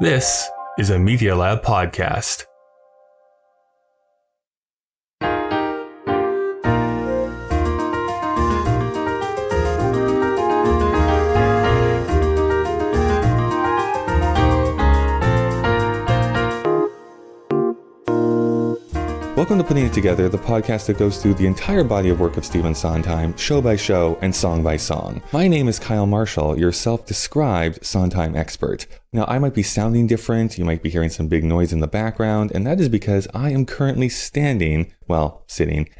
This is a Media Lab podcast. Welcome to Putting It Together, the podcast that goes through the entire body of work of Stephen Sondheim, show by show and song by song. My name is Kyle Marshall, your self-described Sondheim expert. Now, I might be sounding different, you might be hearing some big noise in the background, and that is because I am currently sitting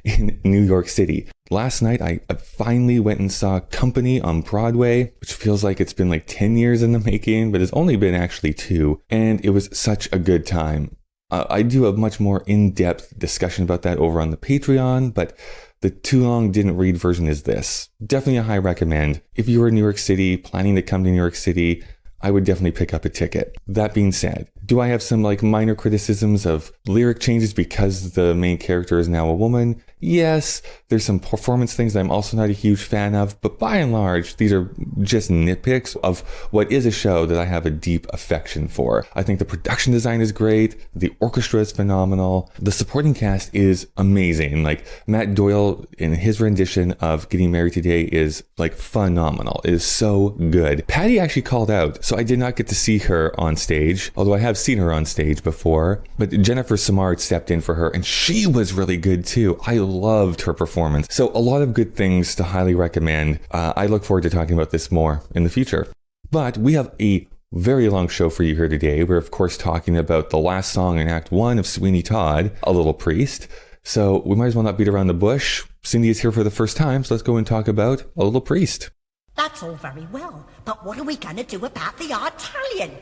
in New York City. Last night, I finally went and saw Company on Broadway, which feels like it's been like 10 years in the making, but it's only been actually 2, and it was such a good time. I do a much more in-depth discussion about that over on the Patreon, but the too long didn't read version is this. Definitely a high recommend. If you were in New York City, planning to come to New York City, I would definitely pick up a ticket. That being said, do I have some minor criticisms of lyric changes because the main character is now a woman? Yes, there's some performance things that I'm also not a huge fan of, but by and large, these are just nitpicks of what is a show that I have a deep affection for. I think the production design is great, the orchestra is phenomenal, the supporting cast is amazing. Matt Doyle in his rendition of Getting Married Today is phenomenal. It is so good. Patty actually called out, so I did not get to see her on stage, although I have seen her on stage before, but Jennifer Samard stepped in for her and she was really good too. I loved her performance. So a lot of good things to highly recommend. I look forward to talking about this more in the future. But we have a very long show for you here today. We're of course talking about the last song in Act 1 of Sweeney Todd, A Little Priest. So we might as well not beat around the bush. Cindy is here for the first time, so let's go and talk about A Little Priest. That's all very well, but what are we going to do about the Italian?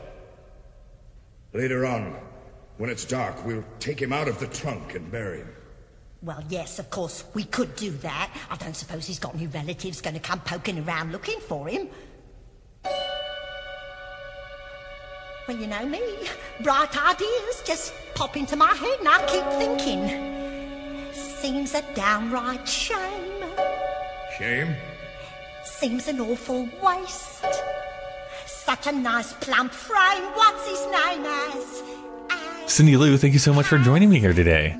Later on, when it's dark, we'll take him out of the trunk and bury him. Well, yes, of course, we could do that. I don't suppose he's got any relatives going to come poking around looking for him. Well, you know me, bright ideas just pop into my head and I keep thinking. Seems a downright shame. Shame? Seems an awful waste. Such a nice plump frame, what's his name as? Cindy Lou, thank you so much for joining me here today.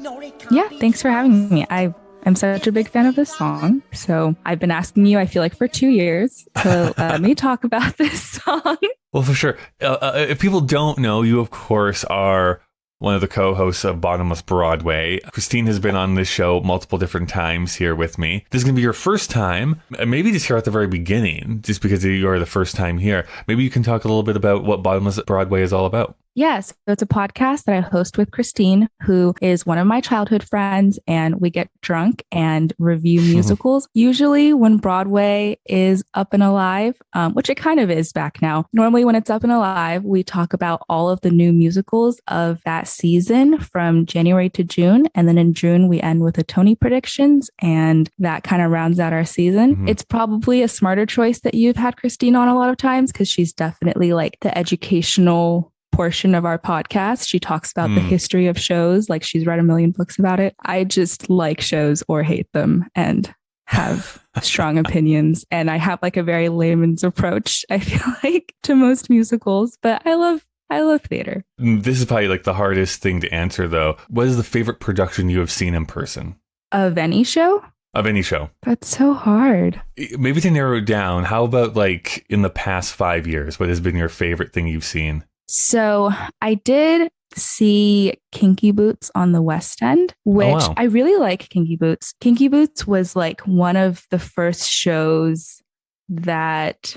Yeah, thanks for having me. I'm such a big fan of this song. So I've been asking you, I feel like for 2 years, to let me talk about this song. Well, for sure. If people don't know, you of course are one of the co-hosts of Bottomless Broadway. Christine has been on this show multiple different times here with me. This is going to be your first time, maybe just here at the very beginning, just because you are the first time here. Maybe you can talk a little bit about what Bottomless Broadway is all about. Yes, so it's a podcast that I host with Christine, who is one of my childhood friends, and we get drunk and review musicals. Usually when Broadway is up and alive, which it kind of is back now. Normally when it's up and alive, we talk about all of the new musicals of that season from January to June. And then in June, we end with the Tony predictions, and that kind of rounds out our season. Mm-hmm. It's probably a smarter choice that you've had Christine on a lot of times because she's definitely the educational portion of our podcast. She talks about the history of shows, she's read a million books about it. I just like shows or hate them and have strong opinions. And I have a very layman's approach, I feel to most musicals, but I love theater. This is probably the hardest thing to answer though. What is the favorite production you have seen in person? Of any show? Of any show. That's so hard. Maybe to narrow it down, how about in the past 5 years, what has been your favorite thing you've seen? So I did see Kinky Boots on the West End, which I really like Kinky Boots. Kinky Boots was one of the first shows that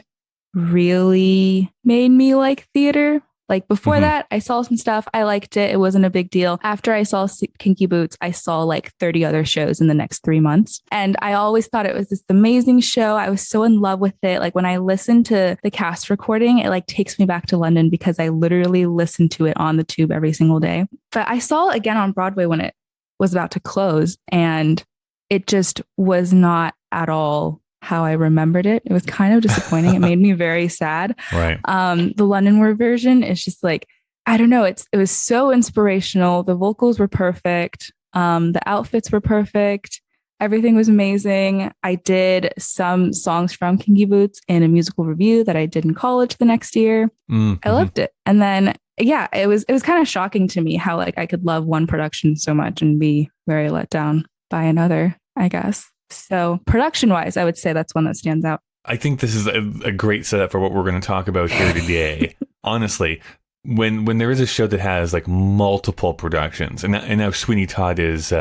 really made me like theater. Before that, I saw some stuff. I liked it. It wasn't a big deal. After I saw Kinky Boots, I saw 30 other shows in the next 3 months. And I always thought it was this amazing show. I was so in love with it. When I listen to the cast recording, it takes me back to London because I literally listen to it on the tube every single day. But I saw it again on Broadway when it was about to close, and it just was not at all how I remembered it. It was kind of disappointing. It made me very sad. Right. The London version is just I don't know. It was so inspirational. The vocals were perfect. The outfits were perfect. Everything was amazing. I did some songs from Kinky Boots in a musical review that I did in college the next year. Mm-hmm. I loved it. And then yeah, it was kind of shocking to me how like I could love one production so much and be very let down by another, I guess. So production wise, I would say that's one that stands out. I think this is a great setup for what we're going to talk about here today. Honestly, when there is a show that has like multiple productions, and now Sweeney Todd is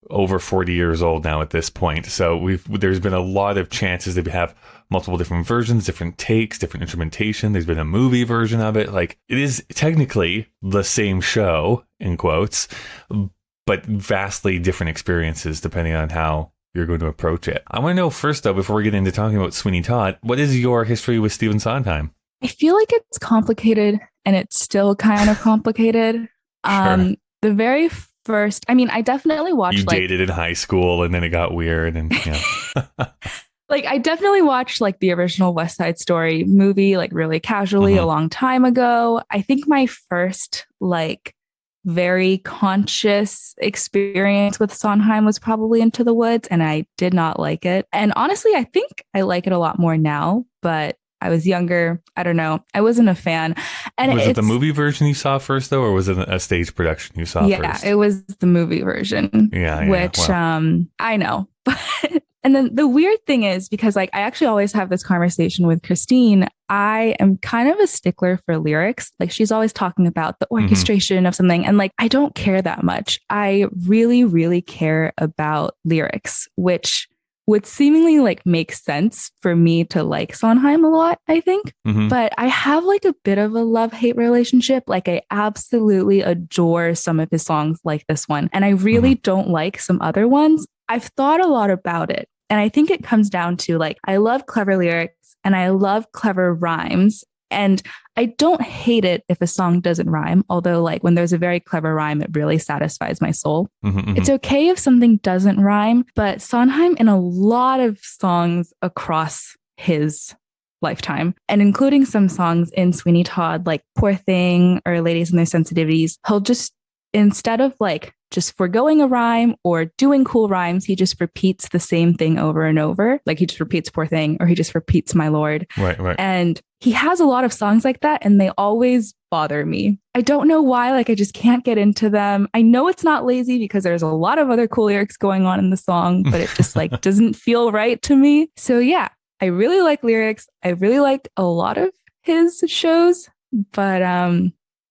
over 40 years old now at this point, so there's been a lot of chances that we have multiple different versions, different takes, different instrumentation. There's been a movie version of it. Like, it is technically the same show in quotes, but vastly different experiences depending on how you're going to approach it. I want to know first, though, before we get into talking about Sweeney Todd, what is your history with Stephen Sondheim? I feel like it's complicated, and it's still kind of complicated. Sure. The very first, I mean, I definitely watched You dated in high school, and then it got weird, and like I definitely watched like the original West Side Story movie like really casually a long time ago. I think my first like very conscious experience with Sondheim was probably Into the Woods, and I did not like it. And honestly, I think I like it a lot more now, but I was younger. I don't know. I wasn't a fan. And was it the movie version you saw first, though, or was it a stage production you saw first? Yeah, it was the movie version. Yeah, which I know. But and then the weird thing is, because like I actually always have this conversation with Christine, I am kind of a stickler for lyrics. Like she's always talking about the orchestration of something, and like I don't care that much. I really, really care about lyrics, which would seemingly like make sense for me to like Sondheim a lot, I think. But I have like a bit of a love-hate relationship. Like I absolutely adore some of his songs like this one. And I really don't like some other ones. I've thought a lot about it. And I think it comes down to like, I love clever lyrics and I love clever rhymes. And I don't hate it if a song doesn't rhyme, although like when there's a very clever rhyme, it really satisfies my soul. It's okay if something doesn't rhyme, but Sondheim in a lot of songs across his lifetime, and including some songs in Sweeney Todd, like Poor Thing or Ladies and Their Sensitivities, he'll just, instead of like just foregoing a rhyme or doing cool rhymes, he just repeats the same thing over and over. Like he just repeats Poor Thing, or he just repeats My Lord. Right. And he has a lot of songs like that, and they always bother me. I don't know why, like I just can't get into them. I know it's not lazy because there's a lot of other cool lyrics going on in the song, but it just like doesn't feel right to me. So yeah, I really like lyrics. I really like a lot of his shows, but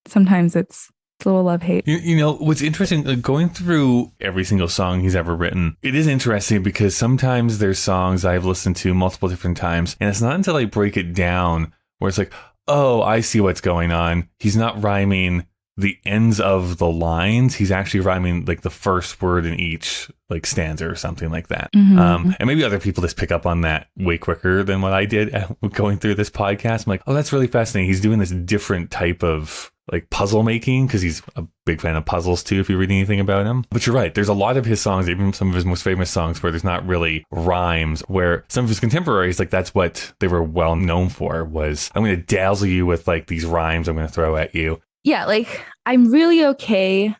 sometimes it's a little love-hate. You know, what's interesting, going through every single song he's ever written, it is interesting because sometimes there's songs I've listened to multiple different times, and it's not until I break it down where it's like, oh, I see what's going on. He's not rhyming the ends of the lines. He's actually rhyming like the first word in each like stanza or something like that. And maybe other people just pick up on that way quicker than what I did going through this podcast. I'm like, oh, that's really fascinating. He's doing this different type of like puzzle making, because he's a big fan of puzzles too, if you read anything about him. But you're right, there's a lot of his songs, even some of his most famous songs, where there's not really rhymes, where some of his contemporaries, like that's what they were well known for, was I'm going to dazzle you with like these rhymes I'm going to throw at you. Yeah, like I'm really okay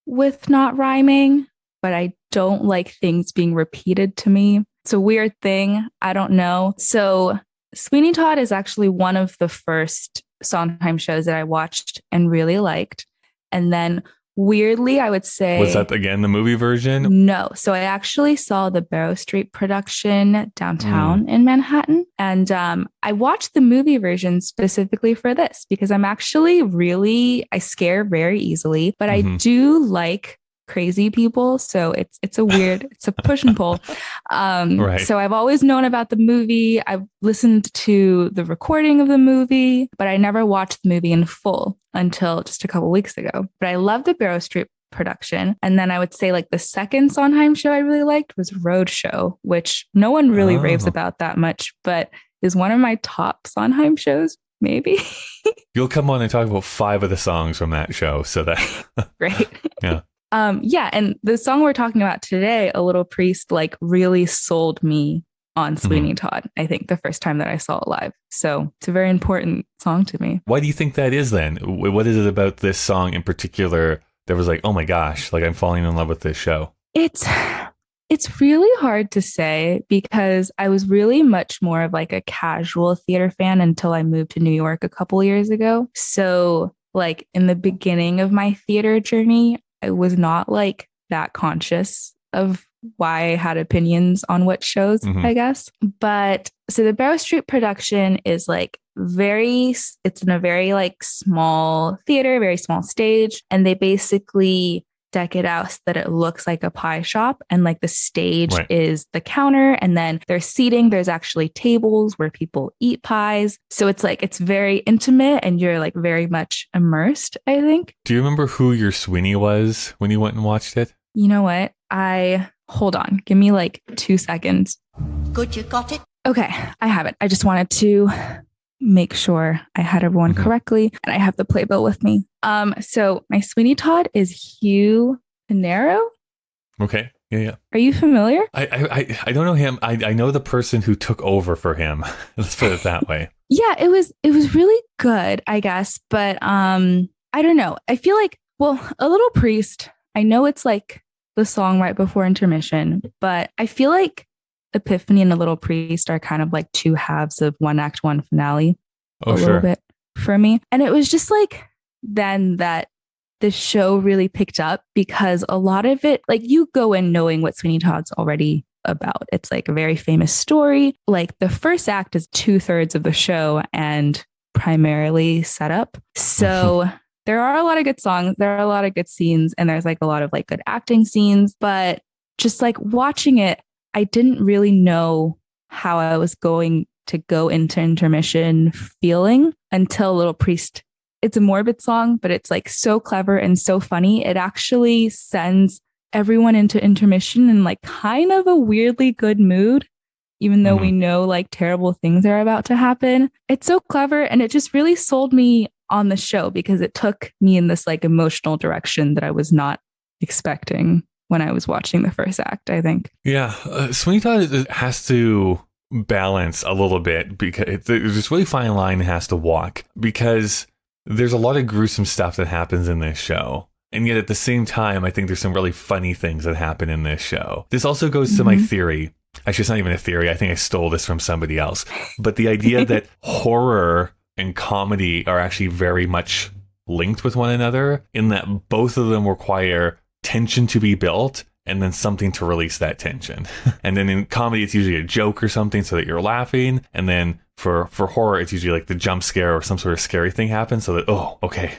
with not rhyming, but I don't like things being repeated to me. It's a weird thing. I don't know. So Sweeney Todd is actually one of the first Sondheim shows that I watched and really liked. And then weirdly, I would say... Was that again the movie version? No. So I actually saw the Barrow Street production downtown in Manhattan. And I watched the movie version specifically for this because I'm actually I scare very easily, but I do like crazy people. So it's a weird, it's a push and pull. Right. So I've always known about the movie. I've listened to the recording of the movie, but I never watched the movie in full until just a couple weeks ago. But I love the Barrow Street production. And then I would say like the second Sondheim show I really liked was Roadshow, which no one really raves about that much, but is one of my top Sondheim shows, maybe. You'll come on and talk about 5 of the songs from that show. So that... Great. Yeah. Yeah. And the song we're talking about today, A Little Priest, like really sold me on Sweeney Todd, I think, the first time that I saw it live. So it's a very important song to me. Why do you think that is then? What is it about this song in particular that was like, oh my gosh, like I'm falling in love with this show? It's really hard to say because I was really much more of like a casual theater fan until I moved to New York a couple years ago. So like in the beginning of my theater journey, I was not like that conscious of why I had opinions on what shows, I guess. But so the Barrow Street production is like it's in a very like small theater, very small stage. And they basically deck it out so that it looks like a pie shop. And like the stage is the counter. And then there's seating. There's actually tables where people eat pies. So it's like, it's very intimate and you're like very much immersed, I think. Do you remember who your Sweeney was when you went and watched it? You know what? Hold on. Give me like 2 seconds. Good, you got it. Okay, I have it. I just wanted to make sure I had everyone correctly, and I have the playbill with me. So my Sweeney Todd is Hugh Pinero. Okay. Yeah. Are you familiar? I don't know him. I know the person who took over for him. Let's put it that way. Yeah, it was really good, I guess. But I don't know. I feel like, well, A Little Priest, I know it's like the song right before intermission, but I feel like Epiphany and A Little Priest are kind of like two halves of one act, one finale. Little bit for me. And it was just like then that the show really picked up, because a lot of it, like you go in knowing what Sweeney Todd's already about. It's like a very famous story. Like the first act is 2/3 of the show and primarily set up. So there are a lot of good songs. There are a lot of good scenes, and there's like a lot of like good acting scenes, but just like watching it, I didn't really know how I was going to go into intermission feeling until Little Priest. It's a morbid song, but it's like so clever and so funny. It actually sends everyone into intermission in like kind of a weirdly good mood, even though we know like terrible things are about to happen. It's so clever, and it just really sold me on the show because it took me in this like emotional direction that I was not expecting when I was watching the first act, I think. Yeah. Sweeney Todd has to balance a little bit, because there's this really fine line it has to walk, because there's a lot of gruesome stuff that happens in this show. And yet at the same time, I think there's some really funny things that happen in this show. This also goes to my theory. Actually, it's not even a theory. I think I stole this from somebody else. But the idea that horror and comedy are actually very much linked with one another, in that both of them require tension to be built and then something to release that tension. And then in comedy, it's usually a joke or something so that you're laughing. And then for horror, it's usually like the jump scare or some sort of scary thing happens so that, oh, okay,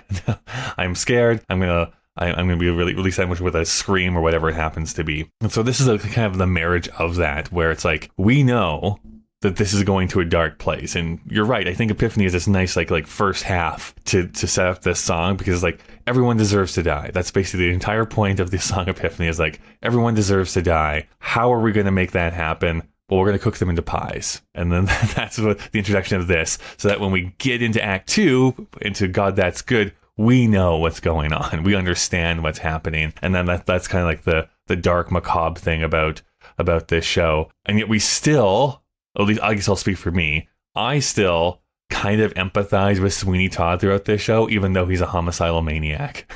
I'm scared. I'm going to be release that much with a scream or whatever it happens to be. And so this is a kind of the marriage of that, where it's like, we know that this is going to a dark place. And you're right. I think Epiphany is this nice like first half to set up this song, because like everyone deserves to die. That's basically the entire point of the song Epiphany, is like everyone deserves to die. How are we going to make that happen? Well, we're going to cook them into pies. And then that's what the introduction of this, so that when we get into Act 2, into God That's Good, we know what's going on. We understand what's happening. And then that's kind of like the dark macabre thing about this show. And yet we still, at least I guess I'll speak for me, I still kind of empathize with Sweeney Todd throughout this show, even though he's a homicidal maniac.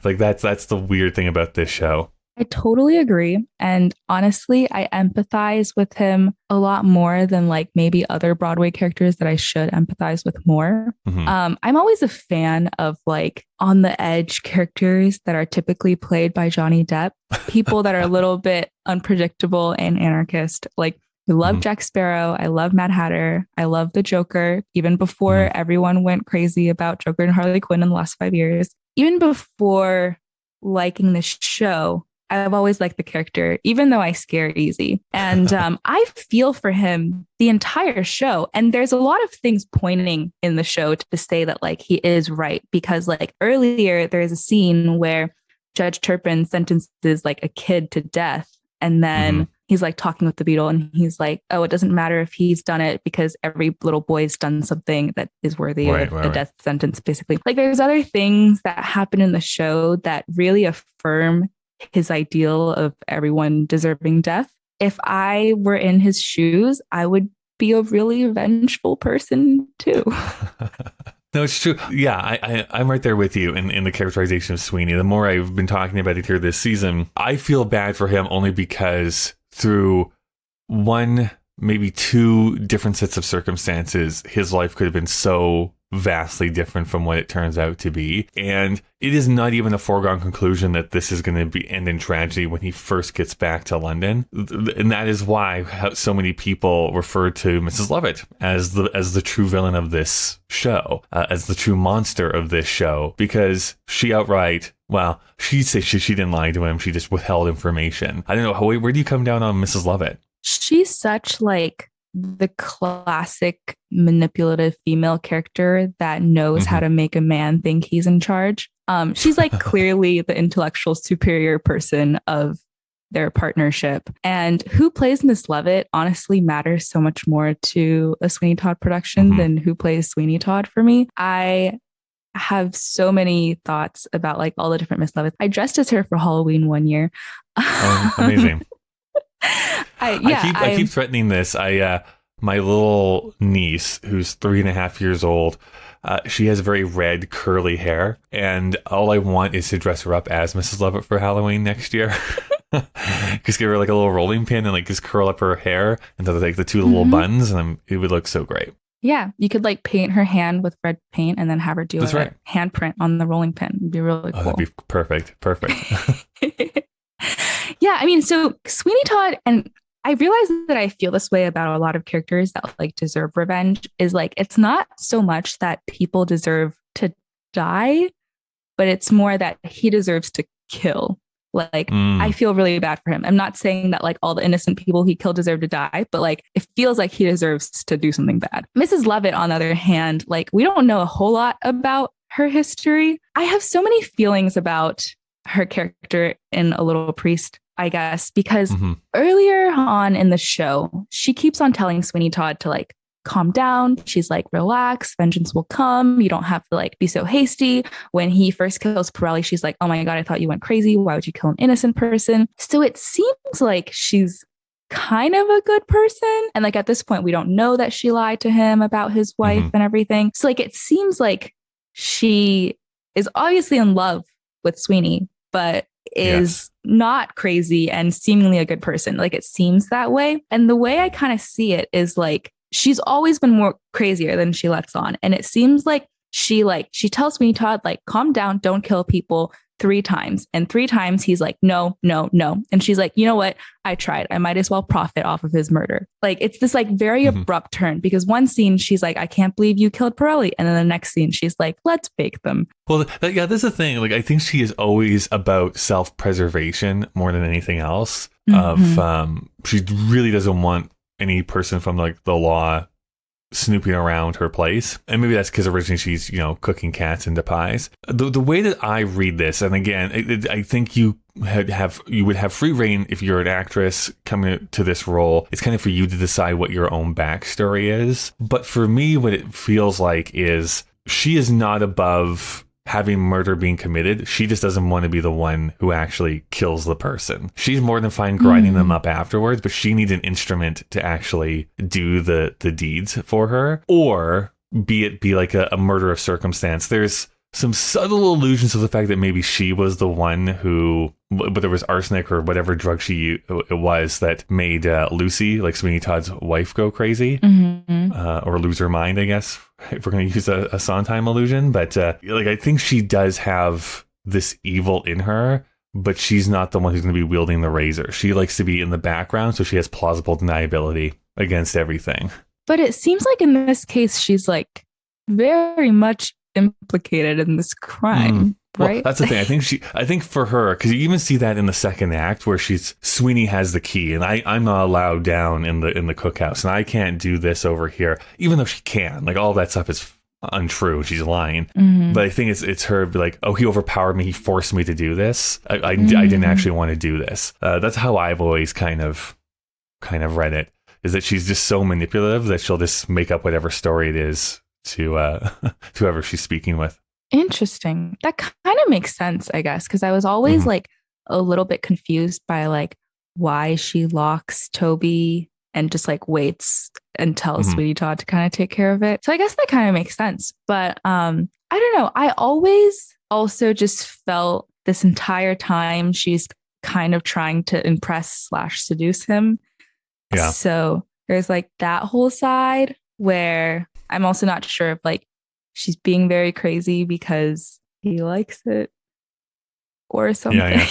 Like that's the weird thing about this show. I totally agree. And honestly, I empathize with him a lot more than like maybe other Broadway characters that I should empathize with more. I'm always a fan of like on the edge characters that are typically played by Johnny Depp, people that are a little bit unpredictable and anarchist. Like I love Jack Sparrow. I love Mad Hatter. I love the Joker, even before everyone went crazy about Joker and Harley Quinn in the last 5 years. Even before liking this show, I've always liked the character, even though I scare easy. And I feel for him the entire show. And there's a lot of things pointing in the show to say that like he is right. Because like earlier, there's a scene where Judge Turpin sentences like a kid to death. And then he's like talking with the Beetle, and he's like, oh, it doesn't matter if he's done it because every little boy's done something that is worthy of a death sentence, basically. Like there's other things that happen in the show that really affirm his ideal of everyone deserving death. If I were in his shoes, I would be a really vengeful person too. No, it's true. Yeah, I'm right there with you in the characterization of Sweeney. The more I've been talking about it here this season, I feel bad for him only because through one, maybe two different sets of circumstances, his life could have been so vastly different from what it turns out to be. And it is not even a foregone conclusion that this is going to be end in tragedy when he first gets back to London. And that is why so many people refer to Mrs. Lovett as the true villain of this show, as the true monster of this show, because she outright, well, she says she didn't lie to him. She just withheld information. I don't know. Where do you come down on Mrs. Lovett? She's such like the classic manipulative female character that knows how to make a man think he's in charge. She's like clearly the intellectual superior person of their partnership. And who plays Miss Lovett honestly matters so much more to a Sweeney Todd production than who plays Sweeney Todd for me. I have so many thoughts about like all the different Miss Lovett. I dressed as her for Halloween one year. Oh, amazing. I keep threatening this. My little niece, who's 3.5 years old, she has very red curly hair, and all I want is to dress her up as Mrs. Lovett for Halloween next year. Just give her like a little rolling pin and like just curl up her hair and like the two little buns, and it would look so great. Yeah, you could like paint her hand with red paint and then have her do a handprint on the rolling pin. It'd be really cool. That'd be perfect. Yeah, I mean, so Sweeney Todd, and I realize that I feel this way about a lot of characters that like deserve revenge, is like, it's not so much that people deserve to die, but it's more that he deserves to kill. Like, I feel really bad for him. I'm not saying that like all the innocent people he killed deserve to die, but like it feels like he deserves to do something bad. Mrs. Lovett, on the other hand, like we don't know a whole lot about her history. I have so many feelings about her character in A Little Priest, I guess, because earlier on in the show, she keeps on telling Sweeney Todd to like calm down. She's like, relax, vengeance will come. You don't have to like be so hasty. When he first kills Pirelli, she's like, oh my God, I thought you went crazy. Why would you kill an innocent person? So it seems like she's kind of a good person. And like at this point, we don't know that she lied to him about his wife and everything. So like it seems like she is obviously in love with Sweeney, but is not crazy and seemingly a good person. Like it seems that way. And the way I kind of see it is like, she's always been more crazier than she lets on. And it seems like she tells Sweeney Todd, like, calm down, don't kill people 3 times. And 3 times he's like, no, no, no. And she's like, you know what? I tried. I might as well profit off of his murder. Like, it's this like very abrupt turn, because one scene she's like, I can't believe you killed Pirelli. And then the next scene she's like, let's bake them. Well, that's the thing. Like, I think she is always about self-preservation more than anything else. She really doesn't want any person from like the law snooping around her place. And maybe that's because originally she's, cooking cats into pies. The way that I read this, and again, I think you would have free reign if you're an actress coming to this role. It's kind of for you to decide what your own backstory is. But for me, what it feels like is she is not above having murder being committed. She just doesn't want to be the one who actually kills the person. She's more than fine grinding them up afterwards, but she needs an instrument to actually do the deeds for her, or be like a murder of circumstance. There's some subtle allusions to the fact that maybe she was the one who, whether it was arsenic or whatever drug it was that made Lucy, like Sweeney Todd's wife, go crazy or lose her mind, I guess, if we're going to use a Sondheim allusion. But I think she does have this evil in her, but she's not the one who's going to be wielding the razor. She likes to be in the background, so she has plausible deniability against everything. But it seems like in this case, she's like very much implicated in this crime, right? Well, that's the thing. I think for her, because you even see that in the second act where Sweeney has the key, and I'm not allowed down in the cookhouse, and I can't do this over here, even though she can. Like, all that stuff is untrue. She's lying. But I think it's her be like, oh, he overpowered me. He forced me to do this. I didn't actually want to do this. That's how I've always kind of read it, is that she's just so manipulative that she'll just make up whatever story it is to whoever she's speaking with. Interesting. That kind of makes sense, I guess, because I was always like a little bit confused by like why she locks Toby and just like waits and tells Sweeney Todd to kind of take care of it. So I guess that kind of makes sense. But I don't know. I always also just felt this entire time she's kind of trying to impress / seduce him. Yeah. So there's like that whole side where I'm also not sure if like she's being very crazy because he likes it or something. Yeah.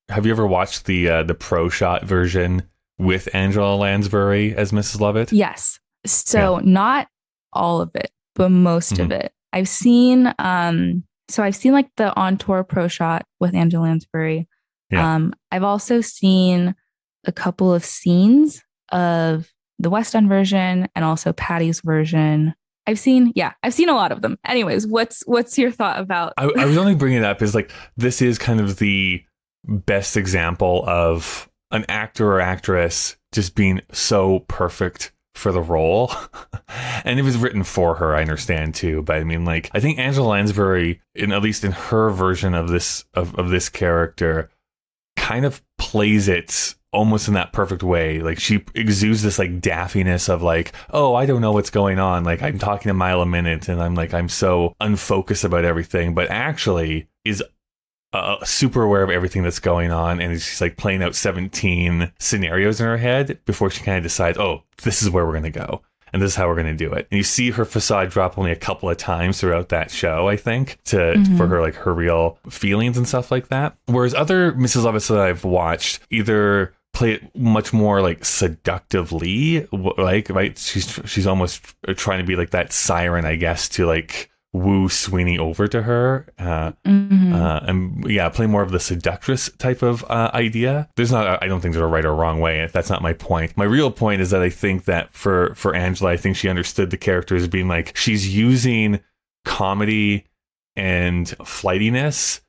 Have you ever watched the pro shot version with Angela Lansbury as Mrs. Lovett? Yes. So not all of it, but most of it. I've seen like the on tour pro shot with Angela Lansbury. Yeah. I've also seen a couple of scenes of the West End version and also Patty's version. I've seen a lot of them. Anyways, what's your thought about? I was only bringing it up is like, this is kind of the best example of an actor or actress just being so perfect for the role. And it was written for her, I understand too. But I mean, like, I think Angela Lansbury, at least in her version of this character, kind of plays it almost in that perfect way. Like, she exudes this like daffiness of like, oh, I don't know what's going on. Like, I'm talking a mile a minute and I'm so unfocused about everything, but actually is super aware of everything that's going on, and she's like playing out 17 scenarios in her head before she kind of decides, oh, this is where we're going to go and this is how we're going to do it. And you see her facade drop only a couple of times throughout that show, I think, for her, like, her real feelings and stuff like that. Whereas other Mrs. Lovett that I've watched either play it much more like seductively, like, right, she's almost trying to be like that siren, I guess, to like woo Sweeney over to her, and play more of the seductress type of idea. I don't think there's a right or wrong way. That's not my point. My real point is that I think that for Angela, I think she understood the character as being like, she's using comedy and flightiness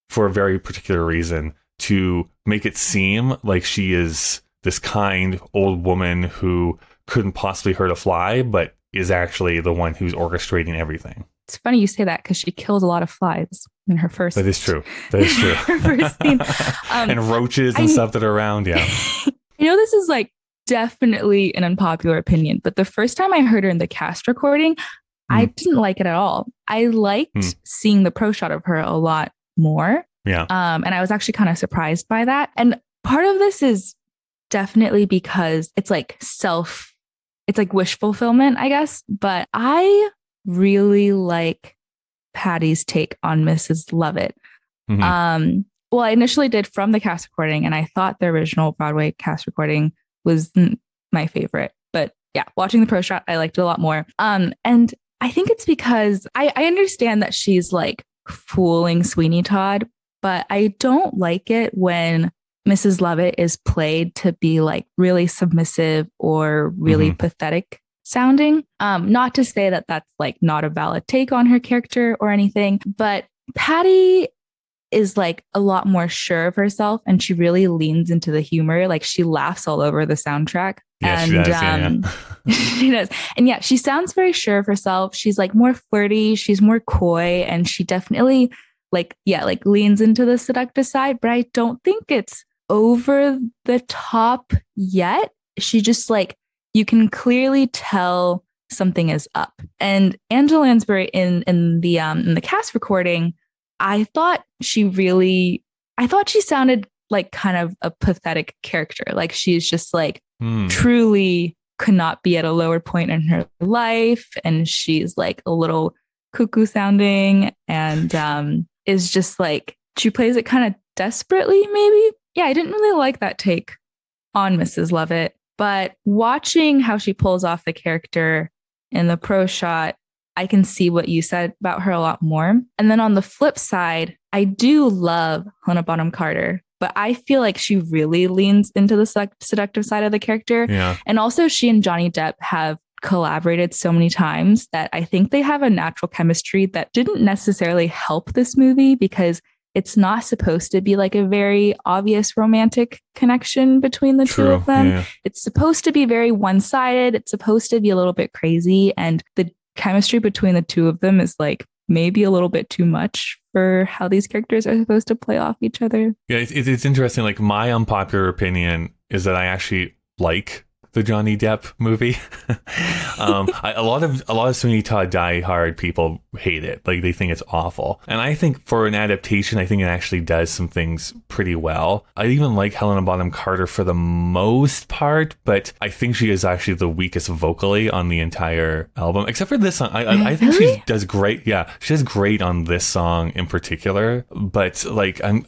for a very particular reason, to make it seem like she is this kind old woman who couldn't possibly hurt a fly, but is actually the one who's orchestrating everything. It's funny you say that, because she kills a lot of flies in her first. That is true. her first scene. And roaches and stuff that are around. Yeah. You know, this is like definitely an unpopular opinion, but the first time I heard her in the cast recording, I didn't like it at all. I liked seeing the pro shot of her a lot more. Yeah. And I was actually kind of surprised by that. And part of this is definitely because it's like wish fulfillment, I guess. But I really like Patty's take on Mrs. Lovett. Well, I initially did from the cast recording, and I thought the original Broadway cast recording was my favorite. But yeah, watching the pro shot, I liked it a lot more. And I think it's because I understand that she's like fooling Sweeney Todd, but I don't like it when Mrs. Lovett is played to be like really submissive or really pathetic sounding. Not to say that that's like not a valid take on her character or anything, but Patty is like a lot more sure of herself, and she really leans into the humor. Like, she laughs all over the soundtrack. Yeah, and she does, she does. And yeah, she sounds very sure of herself. She's like more flirty, she's more coy, and she definitely like leans into the seductive side, but I don't think it's over the top yet. She just like, you can clearly tell something is up. And Angela Lansbury in the cast recording, I thought she sounded like kind of a pathetic character. Like, she's just like truly could not be at a lower point in her life, and she's like a little cuckoo sounding, and is just like, she plays it kind of desperately, maybe. Yeah, I didn't really like that take on Mrs. Lovett, but watching how she pulls off the character in the pro shot, I can see what you said about her a lot more. And then on the flip side, I do love Helena Bonham Carter, but I feel like she really leans into the seductive side of the character. Yeah. And also, she and Johnny Depp have collaborated so many times that I think they have a natural chemistry that didn't necessarily help this movie, because it's not supposed to be like a very obvious romantic connection between the two of them. Yeah. It's supposed to be very one-sided. It's supposed to be a little bit crazy. And the chemistry between the two of them is like maybe a little bit too much for how these characters are supposed to play off each other. Yeah, it's interesting. Like, my unpopular opinion is that I actually like the Johnny Depp movie. A lot of Sweeney Todd diehard people hate it. Like, they think it's awful. And I think for an adaptation, I think it actually does some things pretty well. I even like Helena Bonham Carter for the most part, but I think she is actually the weakest vocally on the entire album, except for this song. I think she does great. Yeah, she does great on this song in particular. But like, you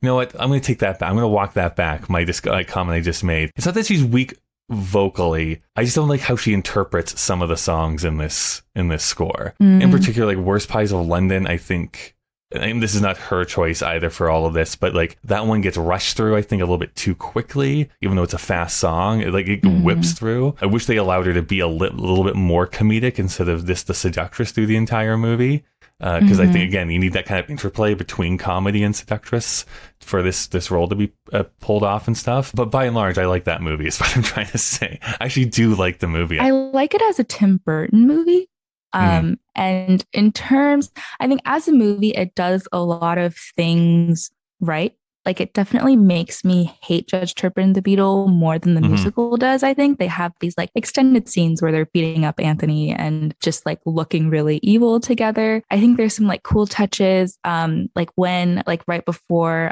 know what? I'm going to take that back. I'm going to walk that back. My comment I just made. It's not that she's weak vocally. I just don't like how she interprets some of the songs in this score. In particular, like Worst Pies of London, I think, and this is not her choice either for all of this, but like that one gets rushed through, I think, a little bit too quickly, even though it's a fast song. It whips through. I wish they allowed her to be a little bit more comedic instead of the seductress through the entire movie. Because I think, again, you need that kind of interplay between comedy and seductress for this role to be pulled off and stuff. But by and large, I like that movie, is what I'm trying to say. I actually do like the movie. I like it as a Tim Burton movie. And in terms, I think as a movie, it does a lot of things right. Like, it definitely makes me hate Judge Turpin and the Beetle more than the musical does. I think they have these like extended scenes where they're beating up Anthony and just like looking really evil together. I think there's some like cool touches. Like when, like right before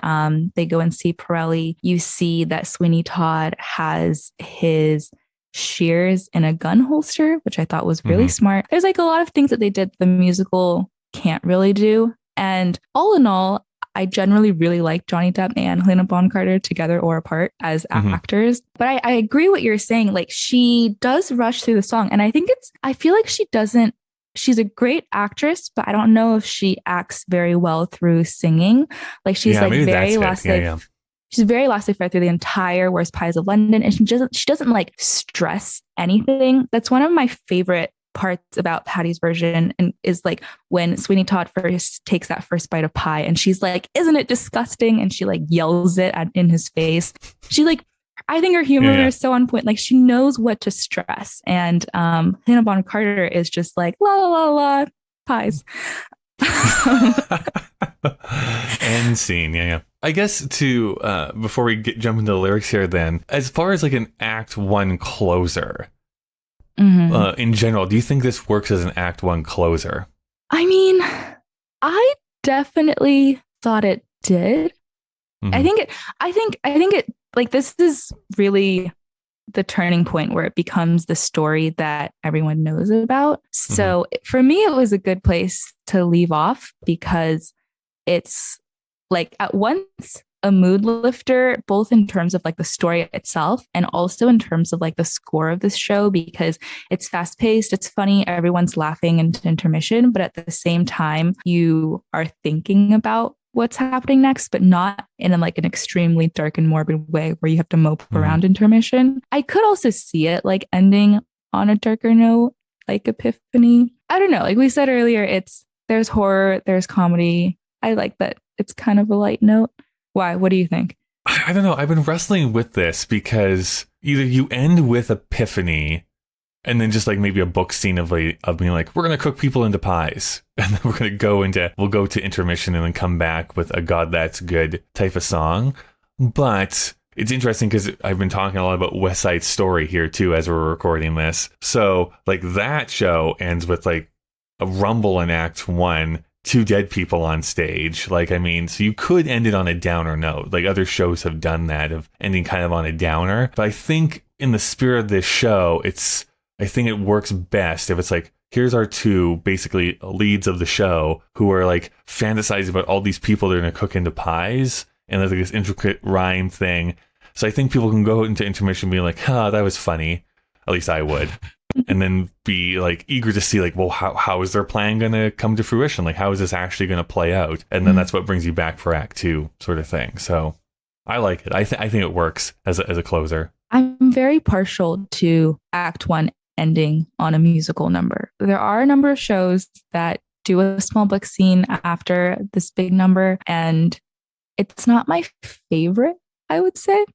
they go and see Pirelli, you see that Sweeney Todd has his shears in a gun holster, which I thought was really smart. There's like a lot of things that they did the musical can't really do. And all in all, I generally really like Johnny Depp and Helena Bonham Carter together or apart as actors. But I agree what you're saying. Like, she does rush through the song. And I feel like she's a great actress, but I don't know if she acts very well through singing. Like, she's like very laissez-faire. She's very laissez-faire through the entire Worst Pies of London. And she doesn't like stress anything. That's one of my favorite parts about Patty's version, and is like when Sweeney Todd first takes that first bite of pie and she's like, "Isn't it disgusting?" And she like yells it in his face. She like, I think her humor is so on point. Like, she knows what to stress. And Helena Bonham Carter is just like, la la la la, pies. End scene. Yeah. I guess before we jump into the lyrics here, then, as far as like an Act 1 closer, in general, do you think this works as an Act 1 closer? I mean, I definitely thought it did. I think it like, this is really the turning point where it becomes the story that everyone knows about. So for me, it was a good place to leave off, because it's like at once a mood lifter, both in terms of like the story itself and also in terms of like the score of this show, because it's fast paced, it's funny, everyone's laughing into intermission, but at the same time, you are thinking about what's happening next, but not in like an extremely dark and morbid way where you have to mope around intermission. I could also see it like ending on a darker note, like Epiphany. I don't know. Like we said earlier, there's horror, there's comedy. I like that it's kind of a light note. Why? What do you think? I don't know. I've been wrestling with this because either you end with Epiphany and then just like maybe a book scene of being like, we're going to cook people into pies. And then we'll go to intermission and then come back with a God That's Good type of song. But it's interesting because I've been talking a lot about West Side Story here too, as we're recording this. So like that show ends with like a rumble in Act 1, 2 dead people on stage. Like, I mean, so you could end it on a downer note. Like other shows have done that, of ending kind of on a downer. But I think in the spirit of this show, I think it works best if it's like, here's our 2 basically leads of the show who are like fantasizing about all these people they're going to cook into pies. And there's like this intricate rhyme thing. So I think people can go into intermission being like, that was funny. At least I would. And then be like eager to see like, well, how is their plan going to come to fruition? Like, how is this actually going to play out? And then that's what brings you back for Act 2 sort of thing. So I like it. I think it works as a closer. I'm very partial to Act 1 ending on a musical number. There are a number of shows that do a small book scene after this big number, and it's not my favorite, I would say.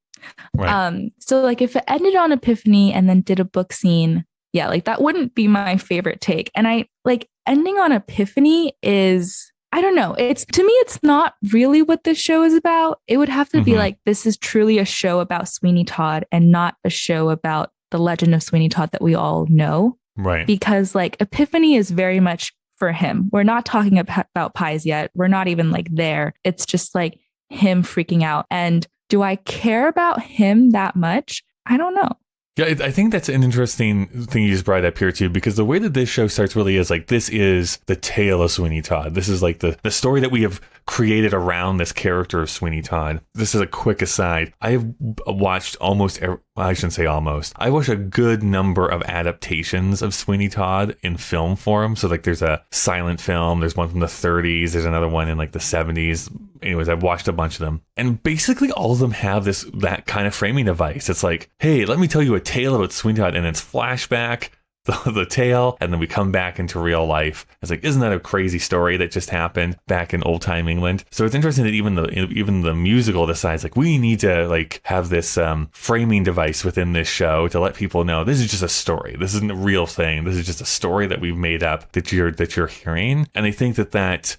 Right. So like if it ended on Epiphany and then did a book scene, yeah, like that wouldn't be my favorite take. And I like ending on Epiphany is, I don't know. To me, it's not really what this show is about. It would have to be like, this is truly a show about Sweeney Todd and not a show about the legend of Sweeney Todd that we all know. Right. Because like Epiphany is very much for him. We're not talking about pies yet. We're not even like there. It's just like him freaking out. And do I care about him that much? I don't know. Yeah, I think that's an interesting thing you just brought up here too, because the way that this show starts really is like, this is the tale of Sweeney Todd. This is like the story that we have created around this character of Sweeney Todd. This is a quick aside. I have watched I shouldn't say almost. I watched a good number of adaptations of Sweeney Todd in film form. So like there's a silent film, there's one from the 30s, there's another one in like the 70s. Anyways, I've watched a bunch of them. And basically all of them have that kind of framing device. It's like, hey, let me tell you a tale about Sweeney Todd, and it's flashback, the tale, and then we come back into real life. It's like, isn't that a crazy story that just happened back in old time England? So it's interesting that even the musical decides like, we need to like have this framing device within this show to let people know this is just a story. This isn't a real thing. This is just a story that we've made up that you're hearing. And I think that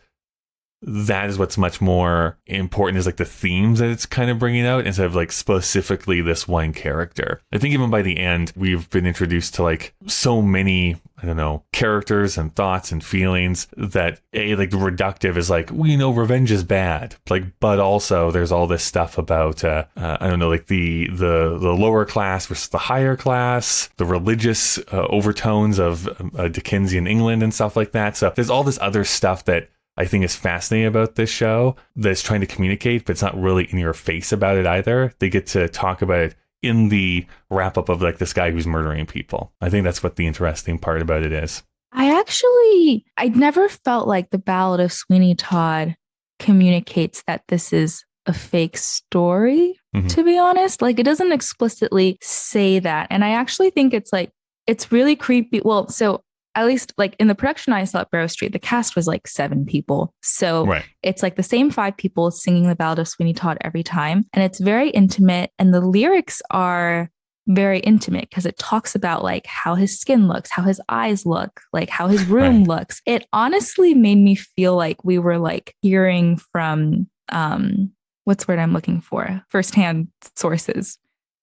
is what's much more important, is like the themes that it's kind of bringing out instead of like specifically this one character. I think even by the end, we've been introduced to like so many, I don't know, characters and thoughts and feelings that like the reductive is like, we know revenge is bad, like, but also there's all this stuff about I don't know, like the lower class versus the higher class, the religious overtones of Dickensian England and stuff like that. So there's all this other stuff that I think is fascinating about this show that's trying to communicate, but it's not really in your face about it either. They get to talk about it in the wrap up of like this guy who's murdering people. I think that's what the interesting part about it is. I never felt like the Ballad of Sweeney Todd communicates that this is a fake story, to be honest. Like, it doesn't explicitly say that. And I actually think it's really creepy. Well, so at least like in the production I saw at Barrow Street, the cast was like 7 people. So It's like the same 5 people singing the Ballad of Sweeney Todd every time. And it's very intimate. And the lyrics are very intimate because it talks about like how his skin looks, how his eyes look, like how his room looks. It honestly made me feel like we were like hearing from, what's the word I'm looking for? Firsthand sources.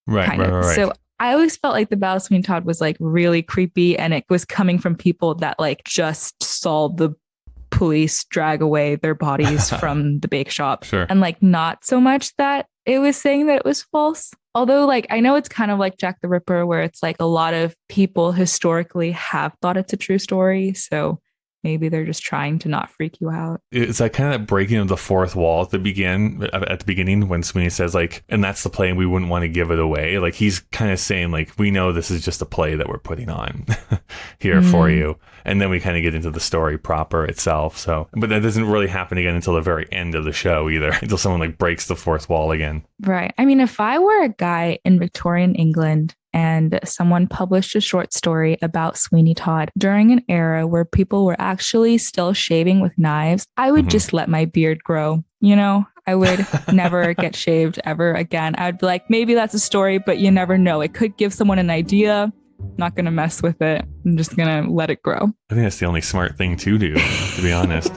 Right. So I always felt like the Ballad of Sweeney Todd was like really creepy, and it was coming from people that like just saw the police drag away their bodies from the bake shop. Sure. And like not so much that it was saying that it was false. Although like I know it's kind of like Jack the Ripper, where it's like a lot of people historically have thought it's a true story. So maybe they're just trying to not freak you out. It's like kind of breaking of the fourth wall at the beginning when Sweeney says like, and that's the play and we wouldn't want to give it away. Like he's kind of saying like, we know this is just a play that we're putting on here for you. And then we kind of get into the story proper itself. So, but that doesn't really happen again until the very end of the show either, until someone like breaks the fourth wall again. Right. I mean, if I were a guy in Victorian England and someone published a short story about Sweeney Todd during an era where people were actually still shaving with knives, I would just let my beard grow. You know, I would never get shaved ever again. I would be like, maybe that's a story, but you never know. It could give someone an idea. Not going to mess with it. I'm just going to let it grow. I think that's the only smart thing to do, to be honest.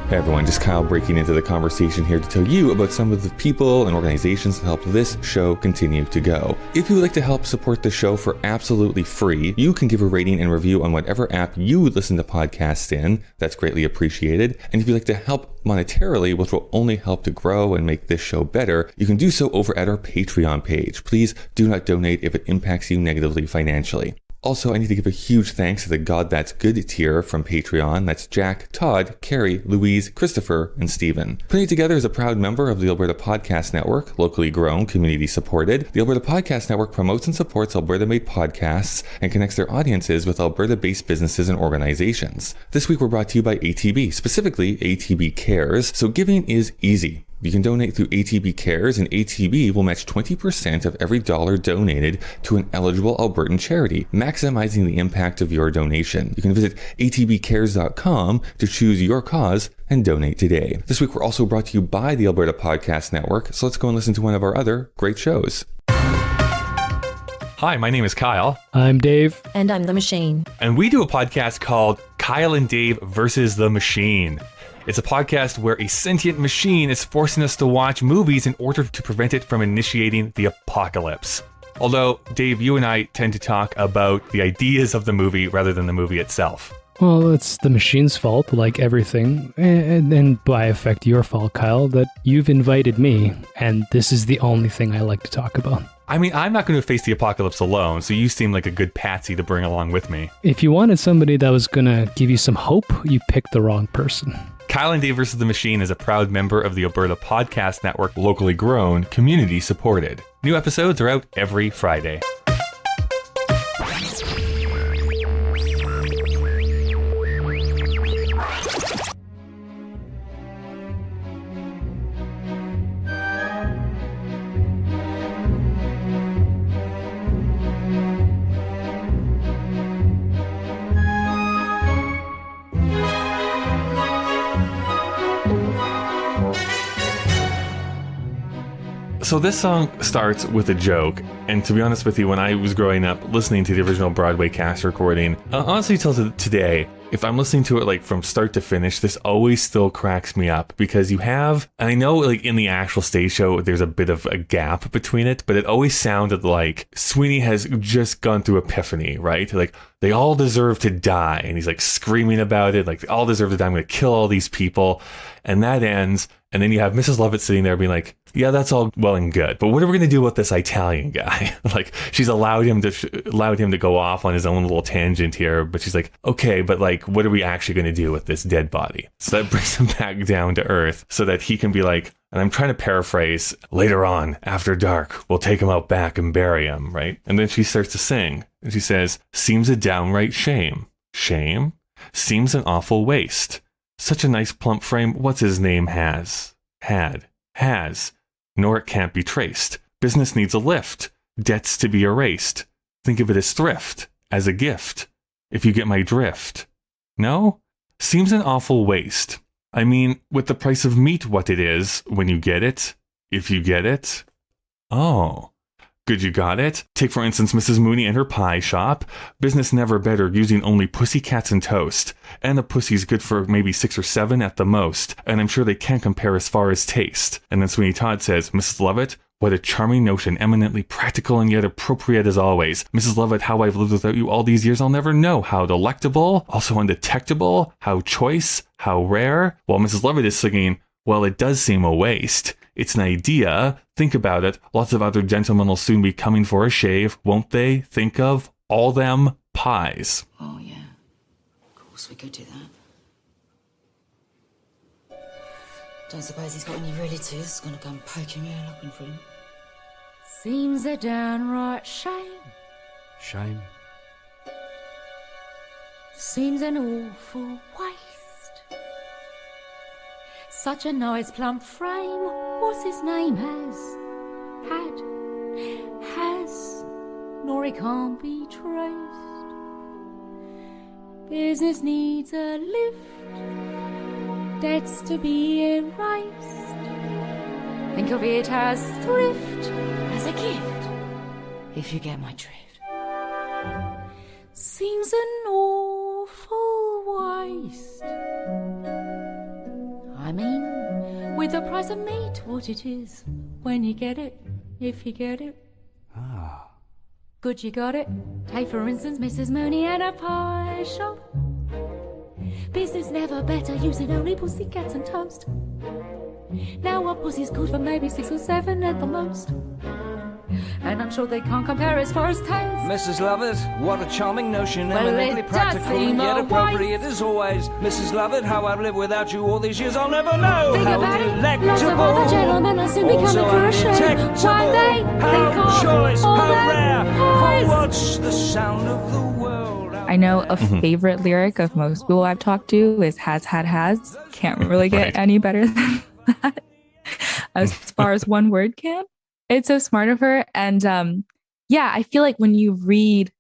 Hey everyone, just Kyle breaking into the conversation here to tell you about some of the people and organizations that help this show continue to go. If you would like to help support the show for absolutely free, you can give a rating and review on whatever app you listen to podcasts in. That's greatly appreciated. And if you'd like to help monetarily, which will only help to grow and make this show better, you can do so over at our Patreon page. Please do not donate if it impacts you negatively financially. Also, I need to give a huge thanks to the God That's Good tier from Patreon. That's Jack, Todd, Carrie, Louise, Christopher, and Stephen. Putting it together is a proud member of the Alberta Podcast Network, locally grown, community supported. The Alberta Podcast Network promotes and supports Alberta-made podcasts and connects their audiences with Alberta-based businesses and organizations. This week we're brought to you by ATB, specifically ATB Cares. So giving is easy. You can donate through ATB Cares, and ATB will match 20% of every dollar donated to an eligible Albertan charity, maximizing the impact of your donation. You can visit atbcares.com to choose your cause and donate today. This week, we're also brought to you by the Alberta Podcast Network, so let's go and listen to one of our other great shows. Hi, my name is Kyle. I'm Dave. And I'm the machine. And we do a podcast called Kyle and Dave versus the Machine. It's a podcast where a sentient machine is forcing us to watch movies in order to prevent it from initiating the apocalypse. Although, Dave, you and I tend to talk about the ideas of the movie rather than the movie itself. Well, it's the machine's fault, like everything, and by effect your fault, Kyle, that you've invited me, and this is the only thing I like to talk about. I mean, I'm not going to face the apocalypse alone, so you seem like a good patsy to bring along with me. If you wanted somebody that was going to give you some hope, you picked the wrong person. Kyle and Dave vs. the Machine is a proud member of the Alberta Podcast Network, locally grown, community supported. New episodes are out every Friday. So this song starts with a joke, and to be honest with you, when I was growing up listening to the original Broadway cast recording, honestly till today, if I'm listening to it like from start to finish, this always still cracks me up because you have, and I know like in the actual stage show there's a bit of a gap between it, but it always sounded like Sweeney has just gone through epiphany, right? Like they all deserve to die, and he's like screaming about it, like they all deserve to die, I'm gonna kill all these people, and that ends. And then you have Mrs. Lovett sitting there being like, yeah, that's all well and good, but what are we going to do with this Italian guy? Like, she's allowed him to go off on his own little tangent here, but she's like, okay, but like, what are we actually going to do with this dead body? So that brings him back down to earth so that he can be like, and I'm trying to paraphrase, later on, after dark, we'll take him out back and bury him, right? And then she starts to sing, and she says, seems a downright shame. Shame? Seems an awful waste. Such a nice plump frame, what's his name has, nor it can't be traced. Business needs a lift, debts to be erased. Think of it as thrift, as a gift, if you get my drift. No? Seems an awful waste. I mean, with the price of meat what it is, when you get it, if you get it. Oh. Good, you got it. Take, for instance, Mrs. Mooney and her pie shop. Business never better, using only pussycats and toast. And the pussy's good for maybe 6 or 7 at the most. And I'm sure they can't compare as far as taste. And then Sweeney Todd says, Mrs. Lovett, what a charming notion, eminently practical and yet appropriate as always. Mrs. Lovett, how I've lived without you all these years, I'll never know. How delectable, also undetectable, how choice, how rare. While Mrs. Lovett is singing, well, it does seem a waste. It's an idea. Think about it. Lots of other gentlemen will soon be coming for a shave, won't they? Think of all them pies. Oh, yeah. Of course we could do that. Don't suppose he's got any relatives gonna come poking around looking for him. Seems a downright shame. Shame. Seems an awful waste. Such a nice plump frame, what's his name has, nor he can't be traced. Business needs a lift, debts to be erased. Think of it as thrift, as a gift, if you get my drift. Seems an awful waste. I mean, with the price of meat, what it is, when you get it, if you get it. Ah. Good, you got it. Take, for instance, Mrs. Mooney and a pie shop. Business never better, using only pussycats and toast. Now a pussy's good for maybe 6 or 7 at the most. And I'm sure they can't compare as far as taste. Mrs. Lovett, what a charming notion, Well, eminently it does practical seem yet a appropriate as always. Mrs. Lovett, how I've lived without you all these years, I'll never know. Think How about it. delectable. Lots of other gentlemen will soon be coming Also for a shave. undetectable. Why they think How of choice, all how them rare. pies. For what's the sound of the world? I know a favorite lyric of most people I've talked to is has, had, has. Can't really get Right. any better than that as far as one word can. It's so smart of her. And yeah, I feel like when you read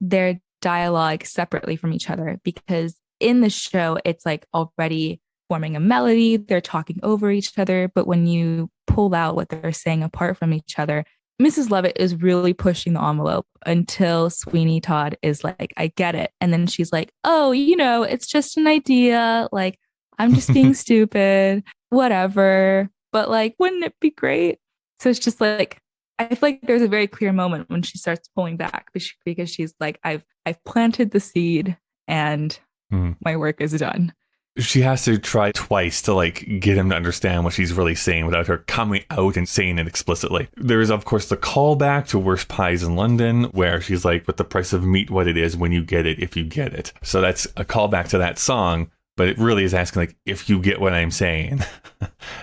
their dialogue separately from each other, because in the show, it's like already forming a melody, they're talking over each other. But when you pull out what they're saying apart from each other, Mrs. Lovett is really pushing the envelope until Sweeney Todd is like, I get it. And then she's like, oh, it's just an idea. Like, I'm just being stupid, whatever. But like, wouldn't it be great? So it's just like, I feel like there's a very clear moment when she starts pulling back because she's like, I've planted the seed and my work is done. She has to try twice to like get him to understand what she's really saying without her coming out and saying it explicitly. There is, of course, the callback to Worst Pies in London, where she's like, with the price of meat, what it is when you get it, if you get it. So that's a callback to that song, but it really is asking like, if you get what I'm saying.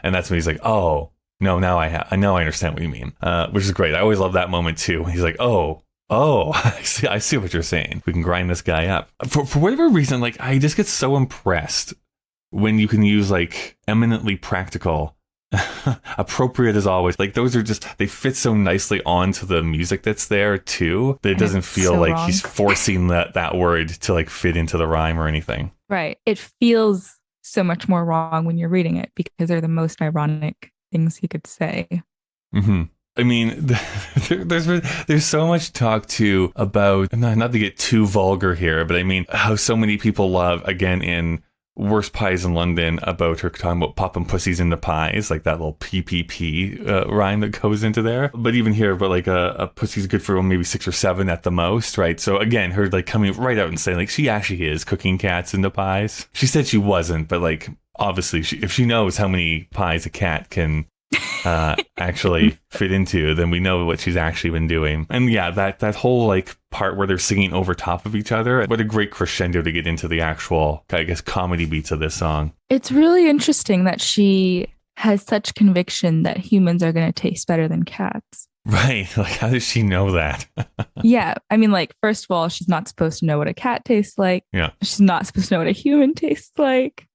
And that's when he's like, oh, no, now I understand what you mean, which is great. I always love that moment too. He's like, oh, I see what you're saying. We can grind this guy up. For whatever reason, like I just get so impressed when you can use like eminently practical, appropriate as always. Like those are just, they fit so nicely onto the music that's there too, that it doesn't feel so like wrong. He's forcing that word to like fit into the rhyme or anything. Right. It feels so much more wrong when you're reading it because they're the most ironic things he could say. Mm-hmm. I mean, there's so much talk too about, not to get too vulgar here, but I mean, how so many people love, again, in Worst Pies in London, about her talking about popping pussies into pies, like that little PPP rhyme that goes into there. But even here, but like a pussy's good for maybe 6 or 7 at the most, right? So again, her like coming right out and saying like she actually is cooking cats into pies. She said she wasn't, but like obviously, if she knows how many pies a cat can actually fit into, then we know what she's actually been doing. And yeah, that whole like part where they're singing over top of each other, what a great crescendo to get into the actual, I guess, comedy beats of this song. It's really interesting that she has such conviction that humans are going to taste better than cats. Right. Like, how does she know that? Yeah. I mean, like, first of all, she's not supposed to know what a cat tastes like. Yeah. She's not supposed to know what a human tastes like.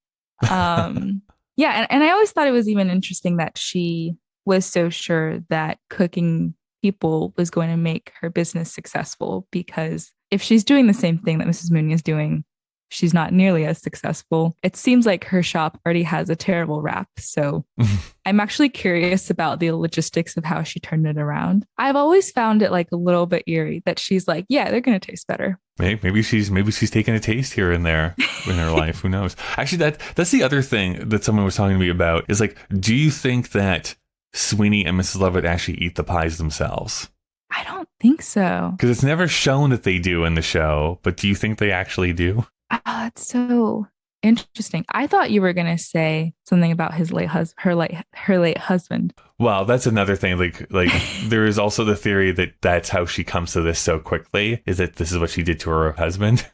Yeah, and I always thought it was even interesting that she was so sure that cooking people was going to make her business successful, because if she's doing the same thing that Mrs. Mooney is doing, she's not nearly as successful. It seems like her shop already has a terrible rap. So I'm actually curious about the logistics of how she turned it around. I've always found it like a little bit eerie that she's like, yeah, they're going to taste better. Maybe she's taking a taste here and there in her life. Who knows? Actually, that's the other thing that someone was talking to me about is like, do you think that Sweeney and Mrs. Lovett actually eat the pies themselves? I don't think so. Because it's never shown that they do in the show, but do you think they actually do? It's so interesting. I thought you were going to say something about his her late husband. Well, that's another thing. Like there is also the theory that that's how she comes to this so quickly, is that this is what she did to her husband.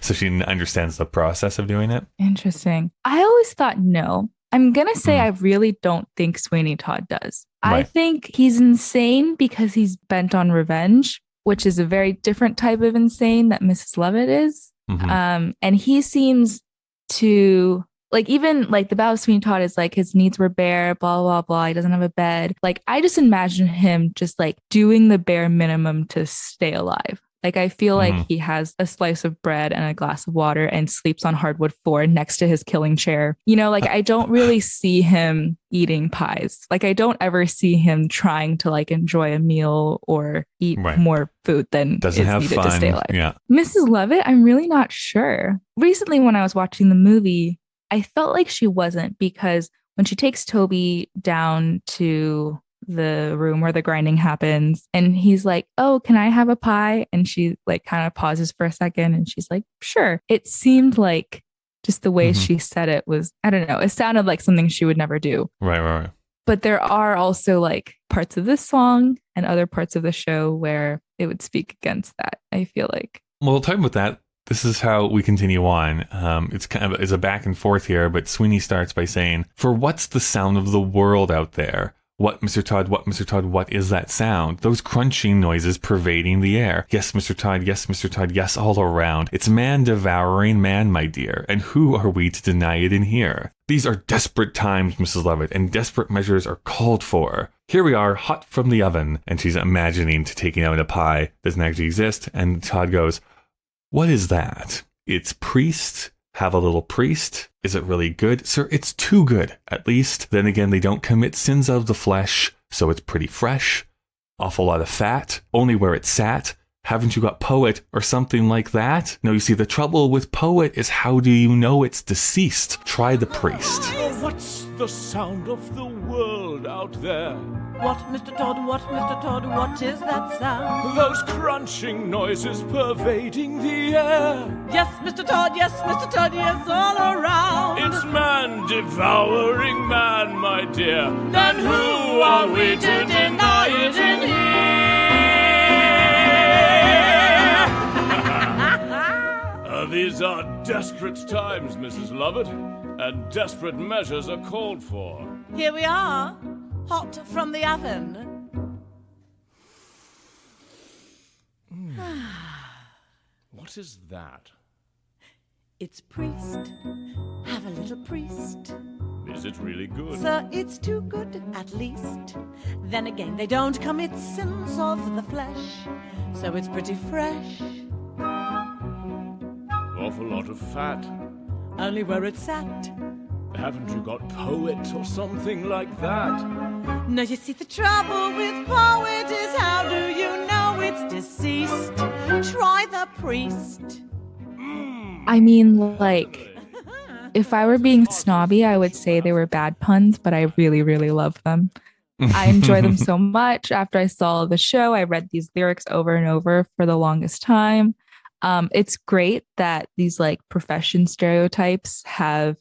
So she understands the process of doing it. Interesting. I always thought no. I'm going to say I really don't think Sweeney Todd does. Right. I think he's insane because he's bent on revenge, which is a very different type of insane that Mrs. Lovett is. Mm-hmm. And he seems to like, even like the Battle of Sweeney Todd is like his needs were bare, blah, blah, blah. He doesn't have a bed. Like, I just imagine him just like doing the bare minimum to stay alive. Like, I feel like he has a slice of bread and a glass of water and sleeps on hardwood floor next to his killing chair. You know, like, I don't really see him eating pies. Like, I don't ever see him trying to like enjoy a meal or eat more food than is needed to stay alive. Yeah. Mrs. Lovett, I'm really not sure. Recently, when I was watching the movie, I felt like she wasn't, because when she takes Toby down to the room where the grinding happens and he's like, oh, can I have a pie? And she like kind of pauses for a second and she's like, sure. It seemed like just the way she said it was, I don't know, it sounded like something she would never do. Right. But there are also like parts of this song and other parts of the show where it would speak against that, I feel like. Well, talking about that, this is how we continue on. It's a back and forth here, but Sweeney starts by saying, for what's the sound of the world out there? What, Mr. Todd, what is that sound? Those crunching noises pervading the air. Yes, Mr. Todd, yes, all around. It's man devouring man, my dear, and who are we to deny it in here? These are desperate times, Mrs. Lovett, and desperate measures are called for. Here we are, hot from the oven, and she's imagining to taking out a pie. Doesn't actually exist, and Todd goes, what is that? It's priest. Have a little priest. Is it really good? Sir, it's too good, at least. Then again, they don't commit sins of the flesh, so it's pretty fresh. awful lot of fat, only where it sat. Haven't you got poet or something like that? No, you see, the trouble with poet is how do you know it's deceased? Try the priest. Oh, what's the sound of the world out there? What, Mr. Todd, what is that sound? Those crunching noises pervading the air. Yes, Mr. Todd, yes, all around. It's man devouring man, my dear. Then who are we to deny it in here? These are desperate times, Mrs. Lovett, and desperate measures are called for. Here we are. Hot from the oven. What is that? It's priest. Have a little priest. Is it really good? Sir, it's too good, at least. Then again, they don't commit sins of the flesh, so it's pretty fresh. Awful lot of fat. Only where it's sat. Haven't you got poet or something like that? No, you see, the trouble with poet is how do you know it's deceased? Try the priest. I mean, like, if I were being snobby, I would say they were bad puns, but I really, really love them. I enjoy them so much. After I saw the show, I read these lyrics over and over for the longest time. It's great that these like profession stereotypes have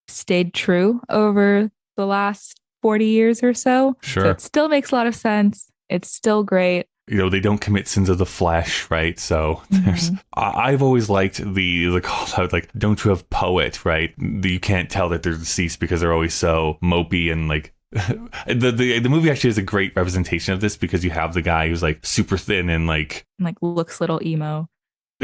stayed true over the last 40 years or so. Sure. So it still makes a lot of sense. It's still great. You know, they don't commit sins of the flesh, right? So there's, I've always liked the call out, like, don't you have poet, right? You can't tell that they're deceased because they're always so mopey and like, the movie actually has a great representation of this because you have the guy who's like super thin and like looks little emo.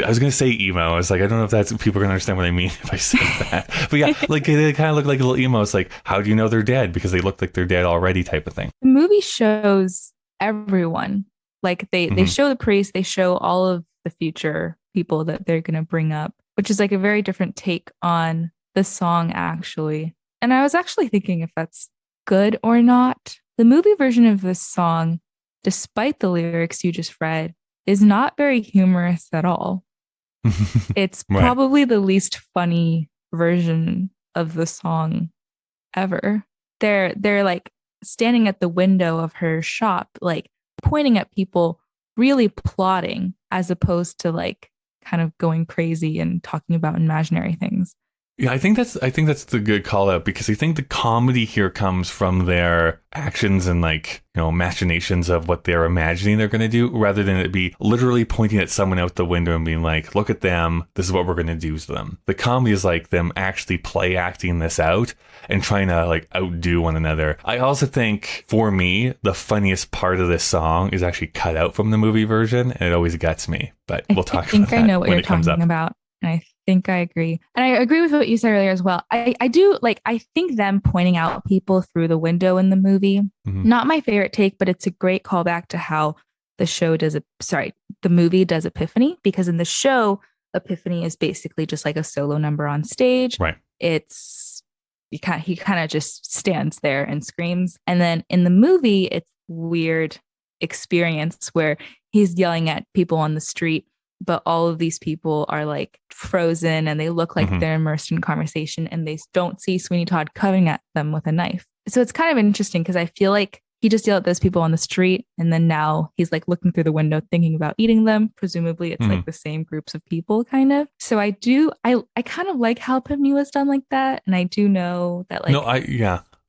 I was going to say emo. I was like, I don't know if that's people are going to understand what I mean if I say that. But yeah, like they kind of look like a little emo. It's like, how do you know they're dead? Because they look like they're dead already type of thing. The movie shows everyone. Like they show the priest, they show all of the future people that they're going to bring up, which is like a very different take on the song actually. And I was actually thinking if that's good or not. The movie version of this song, despite the lyrics you just read, is not very humorous at all. It's Right. probably the least funny version of the song ever. They're like standing at the window of her shop, like pointing at people, really plotting, as opposed to like kind of going crazy and talking about imaginary things. Yeah, I think that's the good call out because I think the comedy here comes from their actions and like, you know, machinations of what they're imagining they're going to do rather than it be literally pointing at someone out the window and being like, look at them. This is what we're going to do to them. The comedy is like them actually play acting this out and trying to like outdo one another. I also think for me, the funniest part of this song is actually cut out from the movie version and it always gets me, but we'll talk about that. I think I know what when you're it comes talking up. about. And I think I agree. And I agree with what you said earlier as well. I do like, I think them pointing out people through the window in the movie, not my favorite take, but it's a great callback to how the movie does Epiphany, because in the show, Epiphany is basically just like a solo number on stage. Right. He kind of just stands there and screams. And then in the movie, it's weird experience where he's yelling at people on the street, but all of these people are like frozen and they look like they're immersed in conversation and they don't see Sweeney Todd coming at them with a knife. So it's kind of interesting because I feel like he just yelled at those people on the street and then now he's like looking through the window thinking about eating them. Presumably it's like the same groups of people kind of. So I kind of like how Epiphany was done like that. And I do know that like...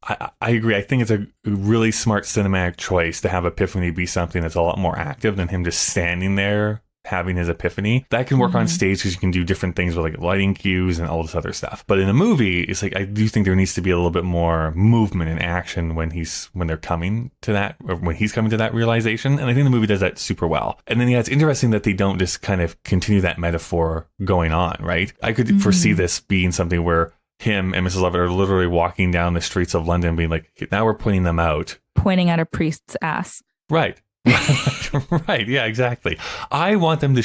I agree. I think it's a really smart cinematic choice to have Epiphany be something that's a lot more active than him just standing there having his epiphany. That can work on stage because you can do different things with like lighting cues and all this other stuff. But in a movie, it's like I do think there needs to be a little bit more movement and action when they're coming to that, or when he's coming to that realization. And I think the movie does that super well. And then it's interesting that they don't just kind of continue that metaphor going on, right? I could foresee this being something where him and Mrs. Lovett are literally walking down the streets of London being like, now we're pointing them out. Pointing at a priest's ass. Right. Right. Yeah, exactly. I want to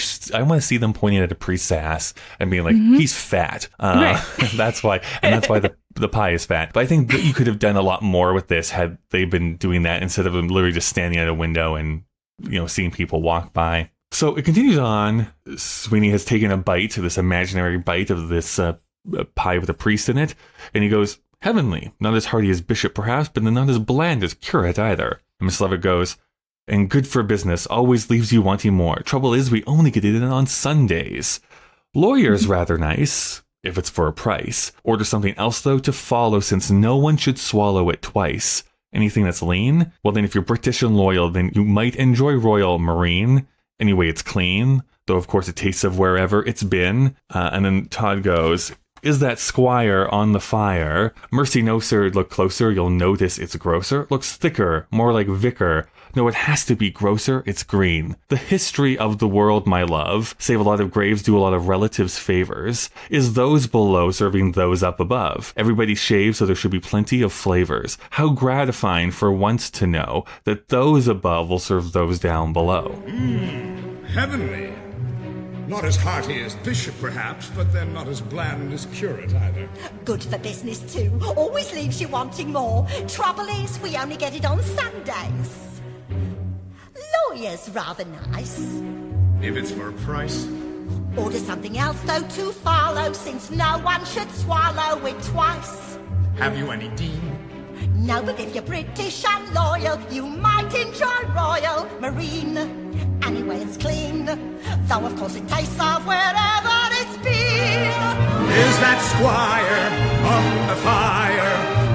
see them pointing at a priest's ass and being like, he's fat. Right. That's why the pie is fat. But I think that you could have done a lot more with this had they been doing that instead of them literally just standing at a window and seeing people walk by. So it continues on. Sweeney has taken a bite, this imaginary bite of this pie with a priest in it, and he goes, "Heavenly, not as hearty as bishop perhaps, but not as bland as curate either." And Miss Levitt goes, "And good for business, always leaves you wanting more. Trouble is, we only get it in on Sundays. Lawyer's rather nice, if it's for a price. Order something else, though, to follow, since no one should swallow it twice. Anything that's lean? Well, then if you're British and loyal, then you might enjoy Royal Marine. Anyway, it's clean, though of course it tastes of wherever it's been." And then Todd goes, "Is that squire on the fire? Mercy no, sir, look closer, you'll notice it's grosser. Looks thicker, more like vicar. No, it has to be grosser, it's green. The history of the world, my love, save a lot of graves, do a lot of relatives favors. Is those below serving those up above? Everybody shaves, so there should be plenty of flavors. How gratifying for once to know that those above will serve those down below." Heavenly. Not as hearty as bishop, perhaps, but then not as bland as curate either. Good for business too. Always leaves you wanting more. Trouble is, we only get it on Sundays. Lawyer's rather nice. If it's for a price. Order something else though to follow, since no one should swallow it twice. Have you any dean? No, but if you're British and loyal, you might enjoy Royal Marine. Anyway, it's clean, though of course it tastes of wherever it's been. Is that squire on the fire?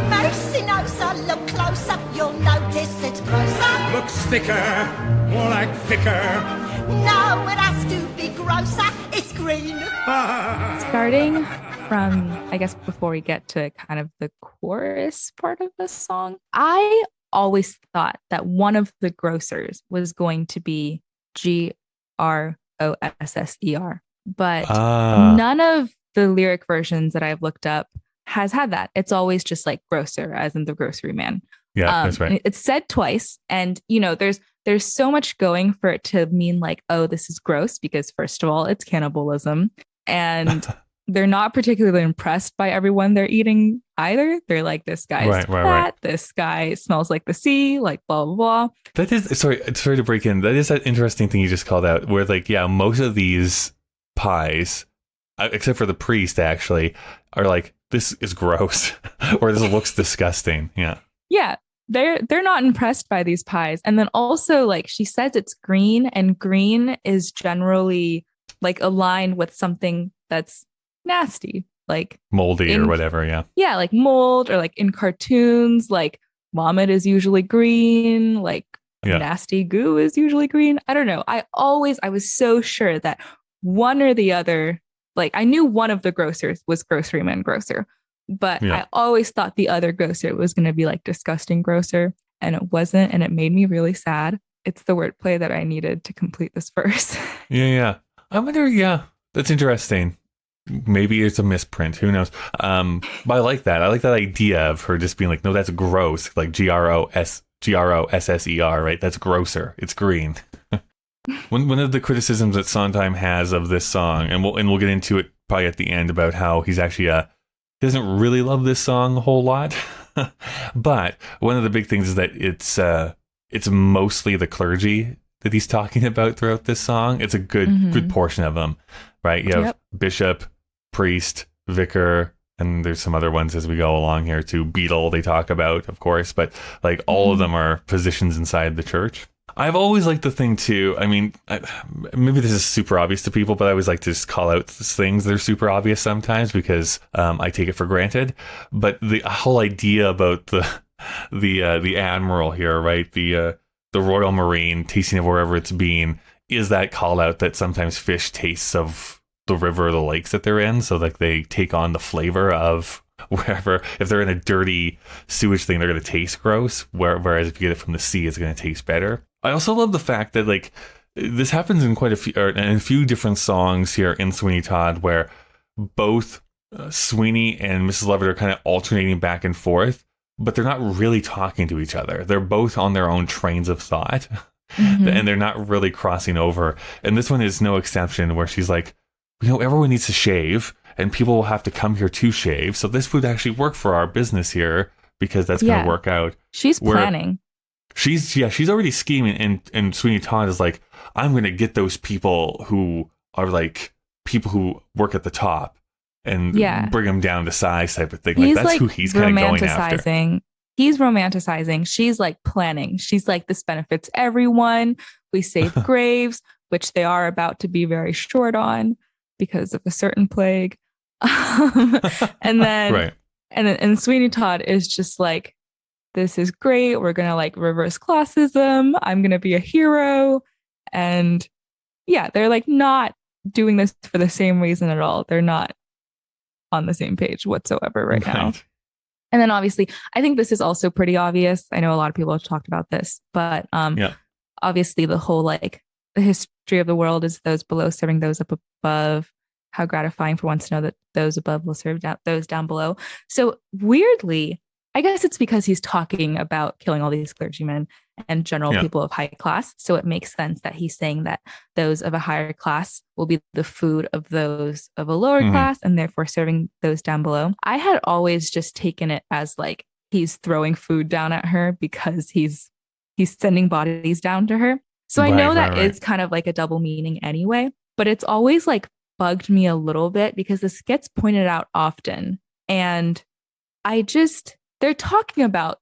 Mercy no, sir, look closer, you'll notice it's grosser. Looks thicker, more like thicker. No, it has to be grosser, it's green. Starting from, I guess, before we get to kind of the chorus part of the song, I always thought that one of the grocers was going to be Grosser, but none of the lyric versions that I've looked up has had that. It's always just like grocer, as in the grocery man. Yeah, that's right. It's said twice, and there's so much going for it to mean like, oh, this is gross, because first of all, it's cannibalism, and they're not particularly impressed by everyone they're eating either. They're like, this guy's fat, this guy smells like the sea, like blah, blah, blah. That is, sorry to break in. That is that interesting thing you just called out, where like, yeah, most of these pies, except for the priest actually, are like, this is gross or this looks disgusting. Yeah. Yeah. They're not impressed by these pies. And then also, like, she says it's green, and green is generally like aligned with something that's nasty, like moldy or whatever. Yeah, like mold, or like in cartoons, like vomit is usually green, like nasty goo is usually green. I don't know, I was so sure that one or the other, like I knew one of the grocers was groceryman grocer, but I always thought the other grocer was going to be like disgusting grocer, and it wasn't, and it made me really sad. It's the wordplay that I needed to complete this verse. yeah I wonder, that's interesting. Maybe it's a misprint. Who knows? But I like that. I like that idea of her just being like, no, that's gross. Like Grosser, right? That's grosser. It's green. One of the criticisms that Sondheim has of this song, and we'll get into it probably at the end, about how he's actually doesn't really love this song a whole lot. But one of the big things is that it's mostly the clergy that he's talking about throughout this song. It's a good portion of them, right? You have bishop, priest, vicar, and there's some other ones as we go along here too. Beadle they talk about, of course, but like all of them are positions inside the church. I've always liked the thing too. I mean, maybe this is super obvious to people, but I always like to just call out things that are super obvious sometimes, because I take it for granted. But the whole idea about the admiral here, right? The Royal Marine tasting of wherever it's been, is that call out that sometimes fish tastes of the river or the lakes that they're in. So like they take on the flavor of wherever. If they're in a dirty sewage thing, they're going to taste gross. Whereas if you get it from the sea, it's going to taste better. I also love the fact that like this happens in quite a few different songs here in Sweeney Todd, where both Sweeney and Mrs. Levitt are kind of alternating back and forth, but they're not really talking to each other. They're both on their own trains of thought, and they're not really crossing over. And this one is no exception, where she's like, everyone needs to shave, and people will have to come here to shave. So this would actually work for our business here, because that's going to work out. She's planning. she's already scheming, and Sweeney Todd is like, I'm going to get those people who are like people who work at the top and bring them down to size type of thing. Like that's who he's kind of going after. He's romanticizing. She's like planning. She's like, this benefits everyone. We save graves, which they are about to be very short on because of a certain plague. And then, right. And Sweeney Todd is just like, this is great. We're going to like reverse classism. I'm going to be a hero. And yeah, they're like not doing this for the same reason at all. They're not on the same page whatsoever right now. And then obviously, I think this is also pretty obvious. I know a lot of people have talked about this, but obviously the whole like the history of the world is those below serving those up above. How gratifying for once to know that those above will serve those down below. So weirdly, I guess it's because he's talking about killing all these clergymen and general people of high class. So it makes sense that he's saying that those of a higher class will be the food of those of a lower class and therefore serving those down below. I had always just taken it as like he's throwing food down at her because he's sending bodies down to her. So I know that is kind of like a double meaning anyway, but it's always like bugged me a little bit because this gets pointed out often. And they're talking about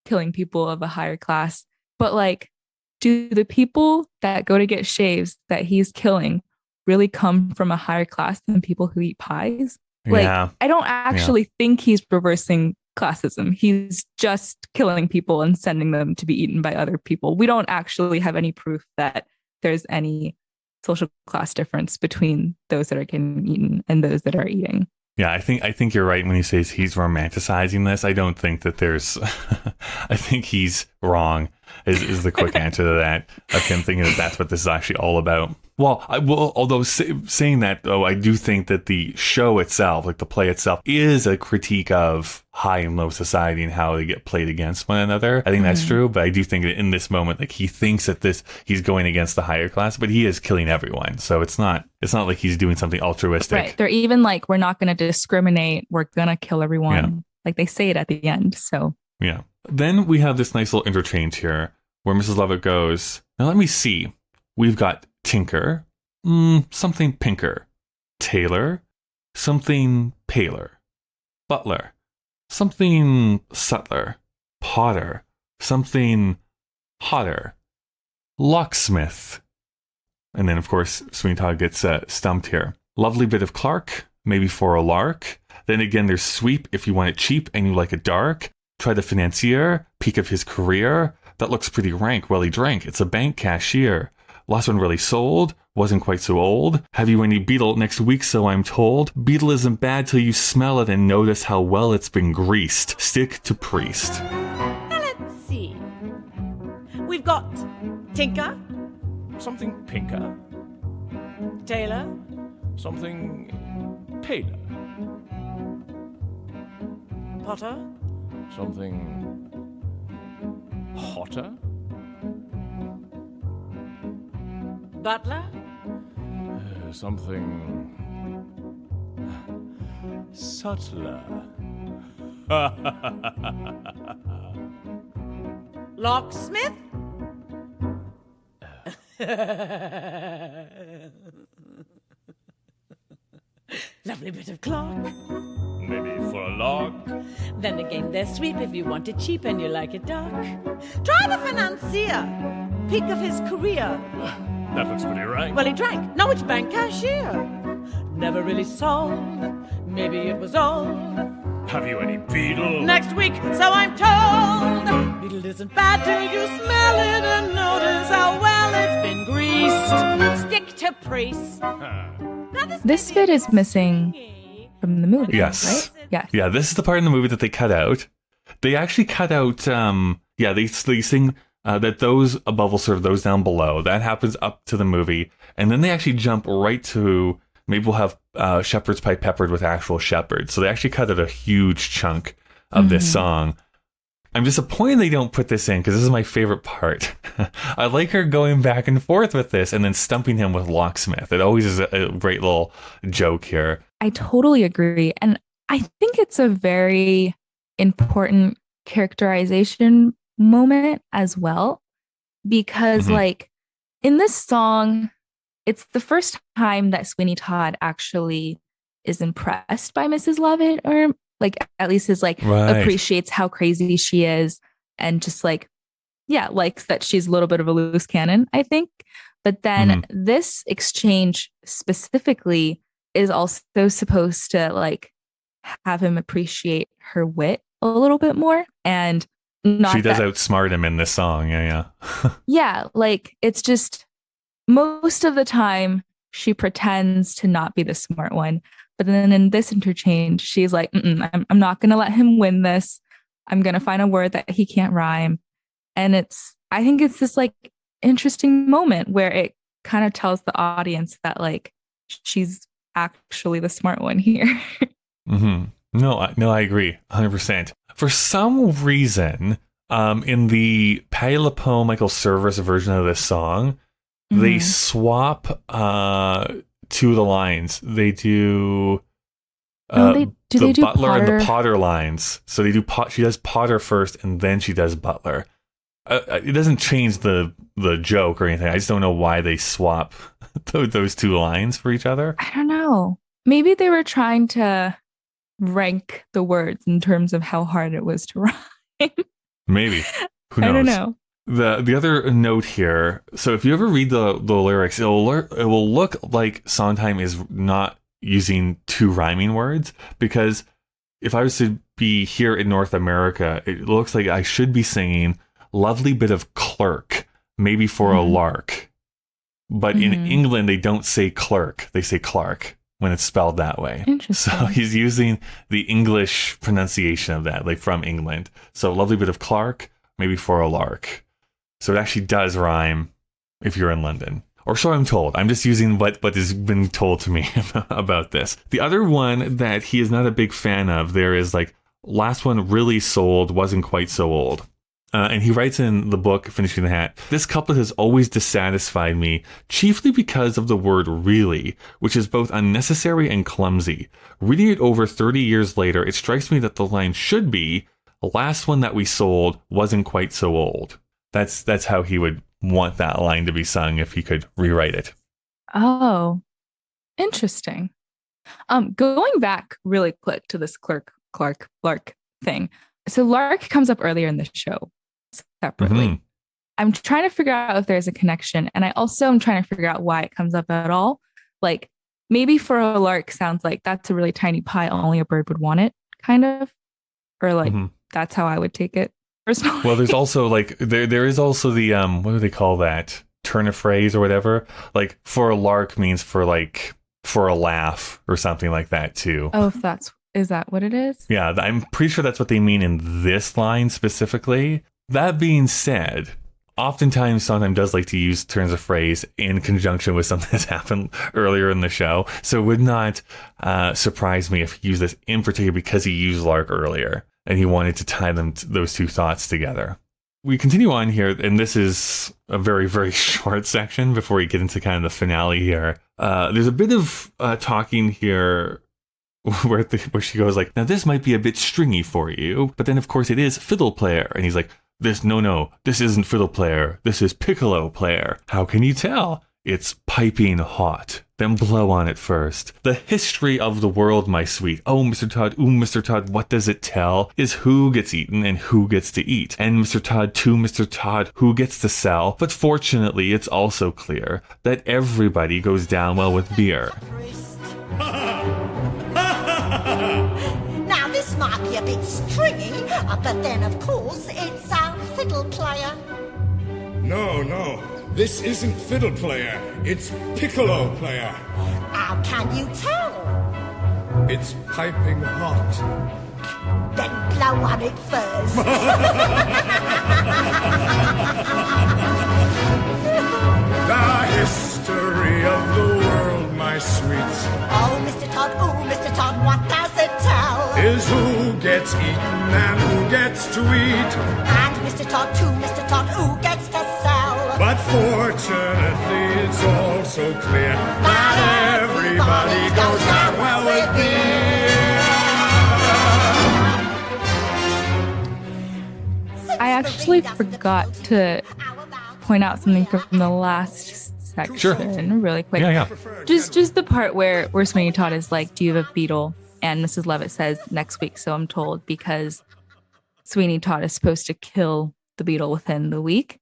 killing people of a higher class, but like, do the people that go to get shaves that he's killing really come from a higher class than people who eat pies? Like, I don't actually think he's reversing classism. He's just killing people and sending them to be eaten by other people. We don't actually have any proof that there's any social class difference between those that are getting eaten and those that are eating. Yeah, I think you're right when he says he's romanticizing this. I don't think that there's I think he's wrong is the quick answer to that, of him thinking that that's what this is actually all about. Well, although saying that, though, I do think that the show itself, like the play itself, is a critique of high and low society and how they get played against one another. I think that's true, but I do think that in this moment, like he thinks that he's going against the higher class, but he is killing everyone. So it's not like he's doing something altruistic. Right. They're even like, we're not going to discriminate. We're going to kill everyone. Yeah. Like they say it at the end. So yeah. Then we have this nice little interchange here where Mrs. Lovett goes, now let me see. We've got Tinker, something pinker. Tailor, something paler. Butler, something subtler. Potter, something hotter. Locksmith. And then, of course, Sweeney Todd gets stumped here. Lovely bit of Clark, maybe for a lark. Then again, there's Sweep if you want it cheap and you like it dark. Try the financier, peak of his career. That looks pretty rank. Well, he drank. It's a bank cashier. Last one really sold. Wasn't quite so old. Have you any beetle next week, so I'm told? Beetle isn't bad till you smell it and notice how well it's been greased. Stick to priest. Now let's see. We've got Tinker. Something pinker. Tailor. Something paler. Potter. Something hotter. Butler. Something subtler. Locksmith. Lovely bit of Clark. Maybe for a lark. Then again, there's Sweep if you want it cheap and you like it dark. Try the financier. Peak of his career. That looks pretty right. Well, he drank. Now it's bank cashier. Never really sold. Maybe it was old. Have you any beetle? Next week, so I'm told. Beetle isn't bad till you smell it and notice how well it's been greased. Stick to priest. This bit is missing from the movie. Yes. Right? Yes. Yeah, this is the part in the movie that they cut out. They actually cut out, they sing that those above will serve those down below. That happens up to the movie. And then they actually jump right to, maybe we'll have shepherd's pie peppered with actual shepherds. So they actually cut out a huge chunk of this song. I'm disappointed they don't put this in because this is my favorite part. I like her going back and forth with this and then stumping him with Locksmith. It always is a great little joke here. I totally agree. And I think it's a very important characterization moment as well, because like in this song, it's the first time that Sweeney Todd actually is impressed by Mrs. Lovett, or like at least is like appreciates how crazy she is and just like, yeah, likes that she's a little bit of a loose cannon, I think. But then this exchange specifically is also supposed to like have him appreciate her wit a little bit more. And not she does outsmart him in this song. Yeah. Yeah. Like it's just most of the time she pretends to not be the smart one. But then in this interchange, she's like, I'm not going to let him win this. I'm going to find a word that he can't rhyme. And I think it's this like interesting moment where it kind of tells the audience that like she's actually the smart one here. No, I agree 100%. For some reason, in the Patti LuPone, Michael Cerveris version of this song, they swap two of the lines. They do the Butler Potter? And the Potter lines. So they do she does Potter first, and then she does Butler. It doesn't change the joke or anything. I just don't know why they swap those two lines for each other. I don't know. Maybe they were trying to rank the words in terms of how hard it was to rhyme. Maybe. Who knows? I don't know. The other note here, so if you ever read the lyrics, it will look like Sondheim is not using two rhyming words, because if I was to be here in North America, it looks like I should be singing lovely bit of clerk, maybe for a lark. But in England, they don't say clerk, they say Clark when it's spelled that way. Interesting. So he's using the English pronunciation of that, like from England. So lovely bit of Clark, maybe for a lark. So it actually does rhyme if you're in London. Or so I'm told. I'm just using what has been told to me about this. The other one that he is not a big fan of, there is like, last one really sold, wasn't quite so old. And he writes in the book, Finishing the Hat, this couplet has always dissatisfied me, chiefly because of the word really, which is both unnecessary and clumsy. Reading it over 30 years later, it strikes me that the line should be, the last one that we sold wasn't quite so old. That's how he would want that line to be sung if he could rewrite it. Oh, interesting. Going back really quick to this Lark thing. So Lark comes up earlier in the show separately. I'm trying to figure out if there's a connection, and I also am trying to figure out why it comes up at all. Like maybe for a lark sounds like that's a really tiny pie, only a bird would want it, kind of, or like that's how I would take it personally. Well, there's also like there is also the what do they call that? Turn of phrase or whatever. Like for a lark means for a laugh or something like that too. Oh, is that what it is? Yeah, I'm pretty sure that's what they mean in this line specifically. That being said, oftentimes Sondheim does like to use turns of phrase in conjunction with something that's happened earlier in the show. So it would not surprise me if he used this in particular because he used lark earlier and he wanted to tie those two thoughts together. We continue on here, and this is a very, very short section before we get into kind of the finale here. There's a bit of talking here where she goes like, now this might be a bit stringy for you, but then of course it is fiddle player. And he's like, this isn't fiddle player. This is piccolo player. How can you tell? It's piping hot. Then blow on it first. The history of the world, my sweet. Oh, Mr. Todd, what does it tell? Is who gets eaten and who gets to eat. And Mr. Todd, who gets to sell. But fortunately, it's also clear that everybody goes down well with beer. Now this might be a bit stringy, but then of course it's our fiddle player. No, this isn't fiddle player, it's piccolo player. How can you tell? It's piping hot. Then blow on it first. The history of the world, my sweet. Oh, Mr. Todd, what does it tell? Is who gets eaten and who gets to eat. And Mr. Todd, who gets to sell? But fortunately, it's also clear that everybody goes down well with beer. I actually forgot to point out something from the last section really quick. Yeah. Just the part where Sweeney Todd is like, do you have a beetle? And Mrs. Levitt says next week, so I'm told, because Sweeney Todd is supposed to kill the beetle within the week.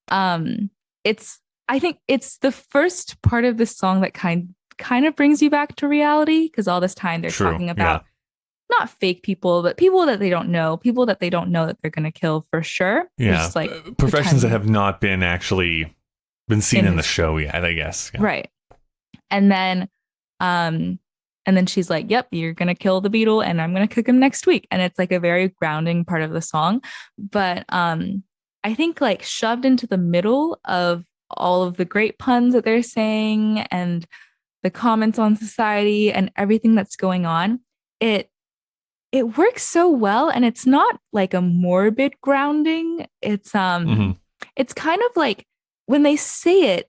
I think it's the first part of the song that kind of brings you back to reality, because all this time they're talking about not fake people, but people that they don't know that they're going to kill for sure. Yeah. Just like professions that have not been actually been seen in the show yet, I guess. Yeah. Right. And then she's like, yep, you're going to kill the beetle and I'm going to cook him next week. And it's like a very grounding part of the song. But I think like shoved into the middle of all of the great puns that they're saying and the comments on society and everything that's going on, it works so well. And it's not like a morbid grounding. It's it's kind of like when they say it,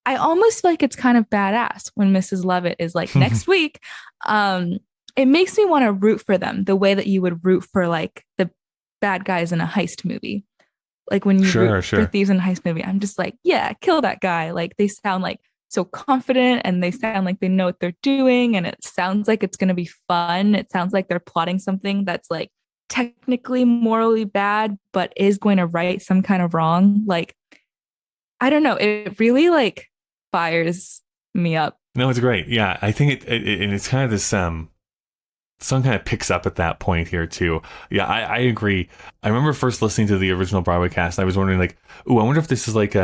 I almost feel like it's kind of badass when Mrs. Levitt is like, next week. It makes me want to root for them the way that you would root for like the bad guys in a heist movie. Like when you root for thieves in a heist movie, I'm just like, yeah, kill that guy. Like they sound like so confident and they sound like they know what they're doing. And it sounds like it's going to be fun. It sounds like they're plotting something that's like technically morally bad, but is going to right some kind of wrong. Like, I don't know. It really like fires me up. No, it's great. Yeah, I think it's kind of this song kind of picks up at that point here too. Yeah, I agree. I remember first listening to the original Broadway cast, I was wondering like, ooh, I wonder if this is like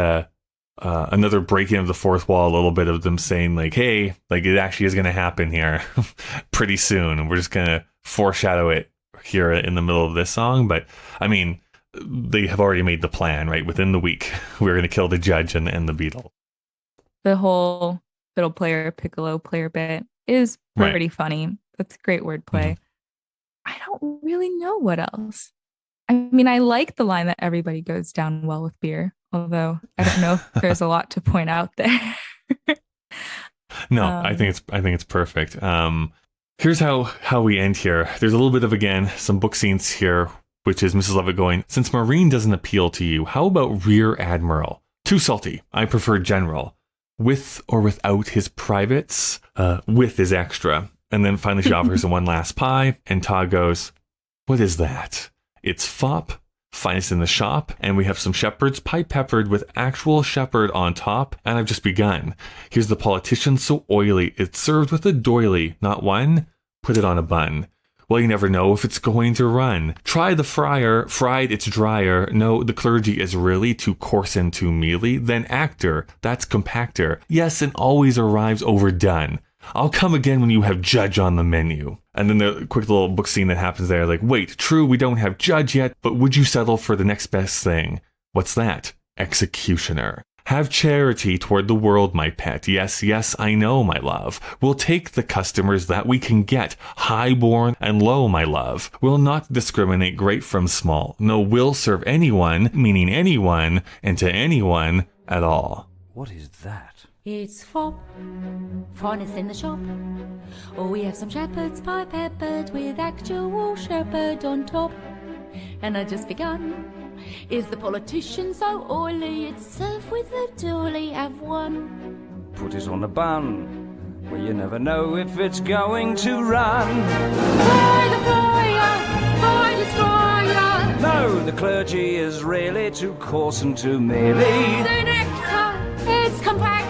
another breaking of the fourth wall, a little bit of them saying like, hey, like it actually is going to happen here pretty soon, and we're just going to foreshadow it here in the middle of this song. But I mean, they have already made the plan, right? Within the week, we're going to kill the judge and the beetle. The whole fiddle player, piccolo player bit is pretty funny. That's great wordplay. I don't really know what else. I mean, I like the line that everybody goes down well with beer, although I don't know if there's a lot to point out there. No, I think it's perfect. Here's how we end here. There's a little bit of, again, some book scenes here, which is Mrs. Levitt going, since Marine doesn't appeal to you, how about Rear Admiral? Too salty. I prefer General. With or without his privates? With is extra. And then finally she offers him one last pie, and Todd goes, what is that? It's fop, finest in the shop, and we have some shepherd's pie peppered with actual shepherd on top, and I've just begun. Here's the politician so oily, it's served with a doily, not one, put it on a bun. Well, you never know if it's going to run. Try the friar, fried it's drier. No, the clergy is really too coarse and too mealy. Then actor, that's compactor. Yes, and always arrives overdone. I'll come again when you have judge on the menu. And then the quick little book scene that happens there, like, wait, true, we don't have judge yet, but would you settle for the next best thing? What's that? Executioner. Have charity toward the world, my pet. Yes, yes, I know, my love. We'll take the customers that we can get, high-born and low, my love. We'll not discriminate great from small. No, we'll serve anyone, meaning anyone, and to anyone at all. What is that? It's fop, finest in the shop. Oh, we have some shepherd's pie peppered with actual shepherd on top. And I just begun. Is the politician so oily? It's served with a doily. Have one. Put it on a bun. Well, you never know if it's going to run. Fry the fryer, fry destroyer. No, the clergy is really too coarse and too mealy. The nectar, it's compactor.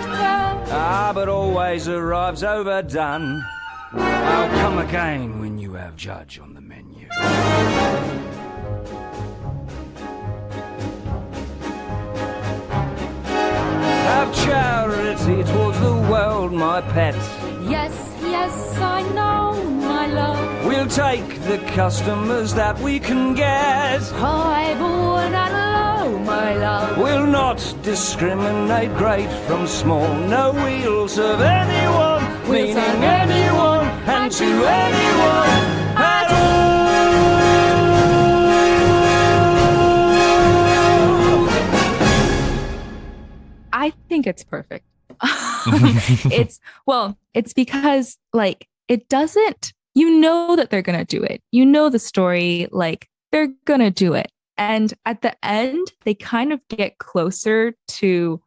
Ah, but always arrives overdone. I'll come again when you have judge on the menu. Have charity towards the world, my pet. Yes, yes, I know, my love. We'll take the customers that we can get. High-born and low, my love. We'll not discriminate great from small. No, we'll serve anyone, meaning anyone, and to anyone at all. I think it's perfect. It's because like it doesn't, you know that they're going to do it. You know the story, like they're going to do it. And at the end, they kind of get closer to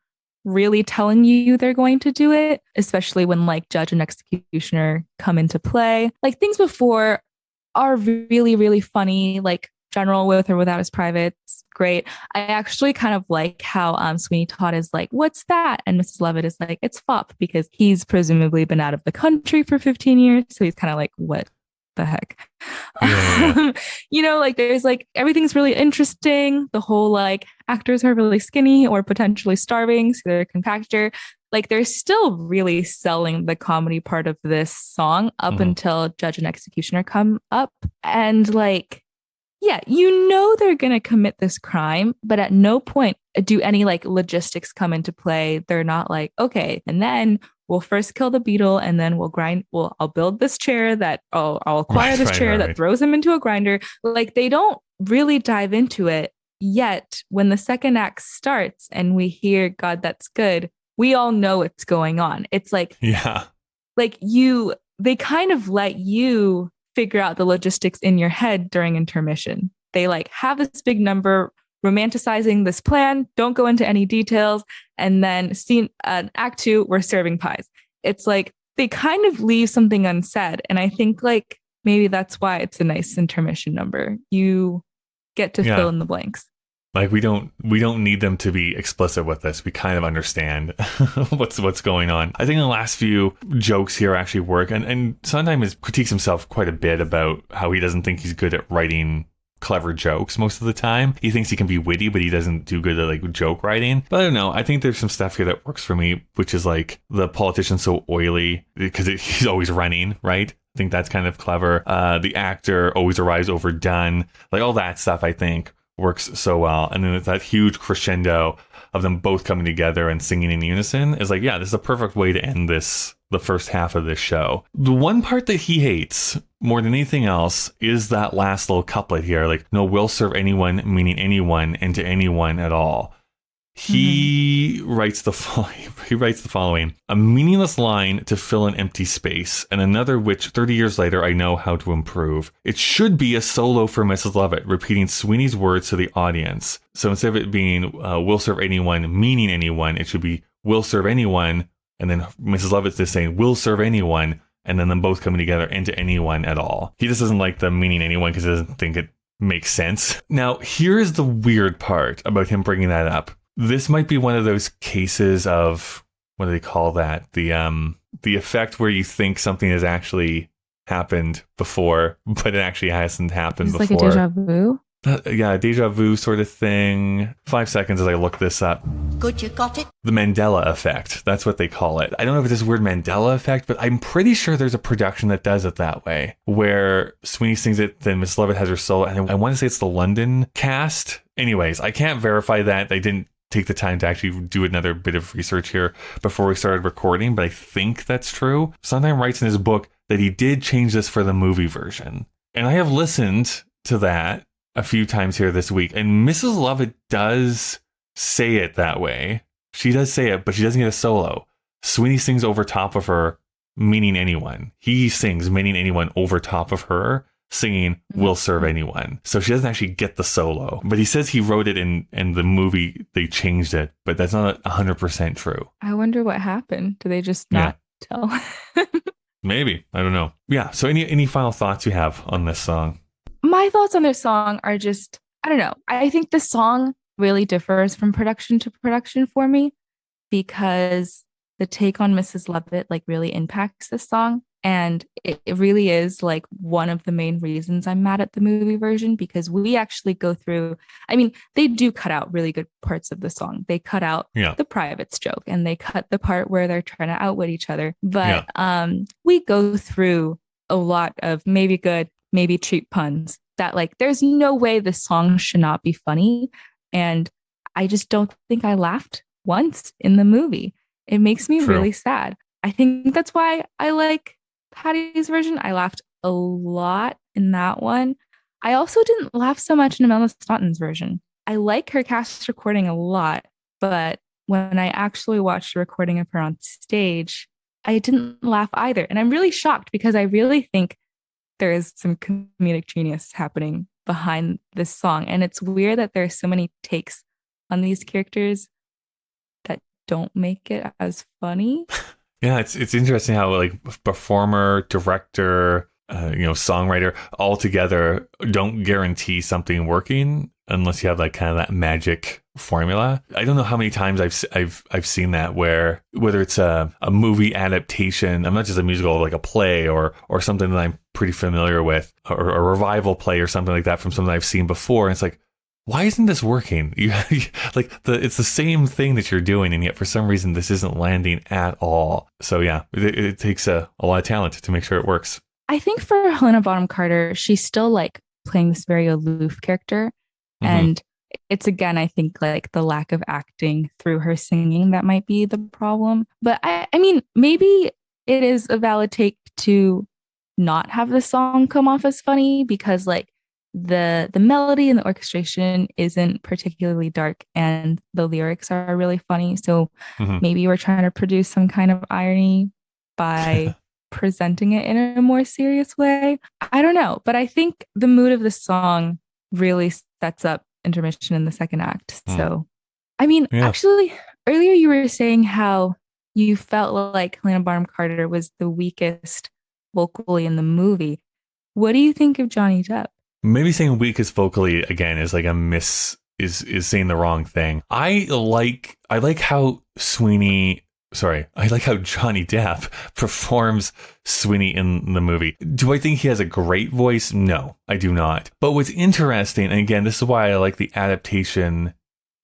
really telling you they're going to do it, especially when like judge and executioner come into play. Like things before are really, really funny, like General with or without his privates. Great. I actually kind of like how Sweeney Todd is like, what's that? And Mrs. Lovett is like, it's fop, because he's presumably been out of the country for 15 years. So he's kind of like, what the heck? Yeah. You know, like there's like everything's really interesting. The whole like actors are really skinny or potentially starving, so they're compactor. Like they're still really selling the comedy part of this song up until judge and executioner come up. And like, yeah, you know they're going to commit this crime, but at no point do any like logistics come into play. They're not like, okay, and then we'll first kill the beetle and then I'll build this chair I'll acquire this chair that throws him into a grinder. Like they don't really dive into it yet. When the second act starts and we hear God, that's good, we all know what's going on. It's like, yeah, like they kind of let you figure out the logistics in your head during intermission. They like have this big number romanticizing this plan, don't go into any details, and then act 2, we're serving pies. It's like they kind of leave something unsaid, and I think like maybe that's why it's a nice intermission number. You get to fill in the blanks. Like we don't need them to be explicit with this. We kind of understand what's going on. I think the last few jokes here actually work, and Sondheim critiques himself quite a bit about how he doesn't think he's good at writing clever jokes most of the time. He thinks he can be witty, but he doesn't do good at like joke writing. But I don't know. I think there's some stuff here that works for me, which is like the politician's so oily because he's always running, right? I think that's kind of clever. The actor always arrives overdone. Like all that stuff, I think works so well. And then that huge crescendo of them both coming together and singing in unison is like, yeah, this is a perfect way to end the first half of this show. The one part that he hates more than anything else is that last little couplet here, like, no will serve anyone, meaning anyone, and to anyone at all. He writes the following: a meaningless line to fill an empty space, and another which 30 years later I know how to improve. It should be a solo for Mrs. Lovett, repeating Sweeney's words to the audience. So instead of it being will serve anyone, meaning anyone, it should be will serve anyone, and then Mrs. Lovett's just saying will serve anyone, and then them both coming together into anyone at all. He just doesn't like the meaning anyone because he doesn't think it makes sense. Now, here's the weird part about him bringing that up. This might be one of those cases of, what do they call that? The effect where you think something has actually happened before, but it actually hasn't happened before. It's like a deja vu? Yeah, deja vu sort of thing. 5 seconds as I look this up. Good, you got it? The Mandela effect. That's what they call it. I don't know if it's this weird Mandela effect, but I'm pretty sure there's a production that does it that way, where Sweeney sings it, then Miss Lovett has her solo, and I want to say it's the London cast. Anyways, I can't verify that. They didn't take the time to actually do another bit of research here before we started recording, but I think that's true. Sondheim writes in his book that he did change this for the movie version. And I have listened to that a few times here this week, and Mrs. Lovett does say it that way. She does say it, but she doesn't get a solo. Sweeney sings over top of her, meaning anyone. He sings meaning anyone over top of her, singing will serve anyone. So she doesn't actually get the solo. But he says he wrote it in the movie, they changed it, but that's not 100% true. I wonder what happened. Do they just not tell? Maybe. I don't know. Yeah. So any final thoughts you have on this song? My thoughts on this song are just, I don't know. I think the song really differs from production to production for me because the take on Mrs. Lovett like really impacts this song. And it really is like one of the main reasons I'm mad at the movie version, because we actually go through, I mean, they do cut out really good parts of the song. They cut out the privates joke and they cut the part where they're trying to outwit each other. But we go through a lot of maybe good, maybe cheap puns that like, there's no way the song should not be funny. And I just don't think I laughed once in the movie. It makes me really sad. I think that's why I like Patty's version. I laughed a lot in that one. I also didn't laugh so much in Imelda Staunton's version. I like her cast recording a lot, but when I actually watched the recording of her on stage, I didn't laugh either. And I'm really shocked because I really think there is some comedic genius happening behind this song. And it's weird that there are so many takes on these characters that don't make it as funny. Yeah, it's interesting how like performer, director, songwriter all together don't guarantee something working unless you have like kind of that magic formula. I don't know how many times I've seen that where whether it's a movie adaptation, I'm not just a musical, like a play or something that I'm pretty familiar with, or a revival play or something like that from something I've seen before. And it's like, why isn't this working? It's the same thing that you're doing, and yet for some reason this isn't landing at all. So yeah, it takes a lot of talent to make sure it works. I think for Helena Bonham Carter, she's still like playing this very aloof character. And it's, again, I think like the lack of acting through her singing that might be the problem. But I mean, maybe it is a valid take to not have the song come off as funny because like the melody and the orchestration isn't particularly dark and the lyrics are really funny. So maybe we're trying to produce some kind of irony by presenting it in a more serious way. I don't know. But I think the mood of the song really sets up intermission in the second act. So, I mean, actually, earlier you were saying how you felt like Helena Bonham Carter was the weakest vocally in the movie. What do you think of Johnny Depp? Maybe saying weakest vocally again is like is saying the wrong thing. I like how I like how Johnny Depp performs Sweeney in the movie. Do I think he has a great voice? No, I do not. But what's interesting, and again, this is why I like the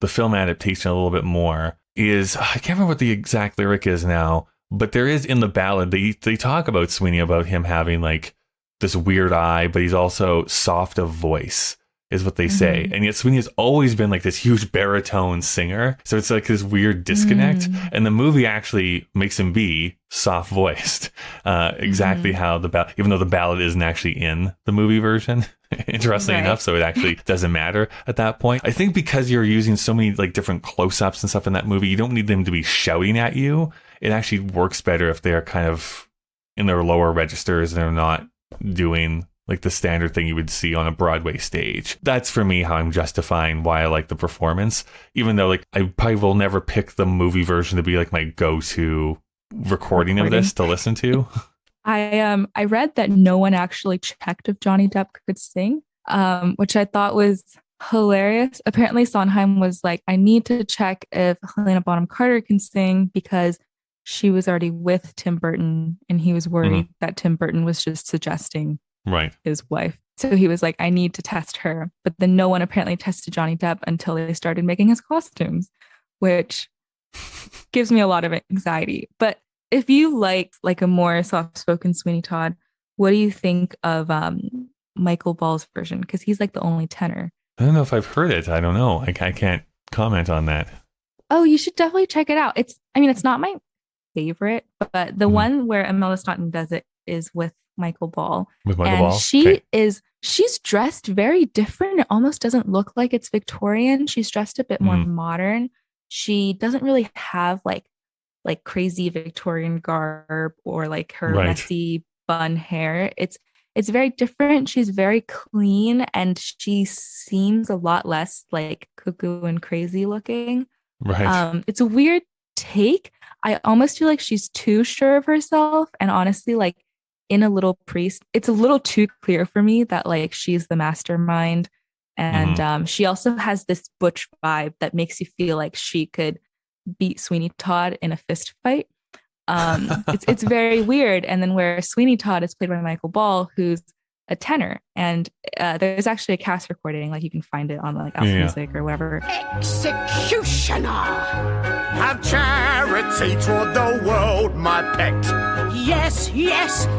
film adaptation a little bit more, is I can't remember what the exact lyric is now, but there is in the ballad, they talk about Sweeney, about him having like this weird eye, but he's also soft of voice, is what they say. And yet Sweeney has always been like this huge baritone singer. So it's like this weird disconnect. And the movie actually makes him be soft voiced. Exactly how even though the ballad isn't actually in the movie version, interestingly enough. So it actually doesn't matter at that point. I think because you're using so many like different close-ups and stuff in that movie, you don't need them to be shouting at you. It actually works better if they're kind of in their lower registers and they're not doing like the standard thing you would see on a Broadway stage. That's for me how I'm justifying why I like the performance, even though like I probably will never pick the movie version to be like my go-to recording of this to listen to. I read that no one actually checked if Johnny Depp could sing, which I thought was hilarious. Apparently Sondheim was like, I need to check if Helena Bonham Carter can sing because she was already with Tim Burton and he was worried that Tim Burton was just suggesting his wife. So he was like, I need to test her. But then no one apparently tested Johnny Depp until they started making his costumes, which gives me a lot of anxiety. But if you like a more soft-spoken Sweeney Todd, what do you think of Michael Ball's version? Because he's like the only tenor. I don't know if I've heard it. I don't know. I can't comment on that. Oh, you should definitely check it out. It's not my favorite, but the one where Imelda Staunton does it is with Michael Ball. She's dressed very different. It almost doesn't look like it's Victorian. She's dressed a bit more modern. She doesn't really have like crazy Victorian garb or like her messy bun hair. It's very different. She's very clean and she seems a lot less like cuckoo and crazy looking. It's a weird take. I almost feel like she's too sure of herself, and honestly, like in A Little Priest, it's a little too clear for me that like she's the mastermind, and she also has this butch vibe that makes you feel like she could beat Sweeney Todd in a fist fight. It's very weird. And then where Sweeney Todd is played by Michael Ball, who's a tenor, and there's actually a cast recording, like you can find it on like Apple Music or whatever. Executioner, have charity toward the world, my pet. Yes,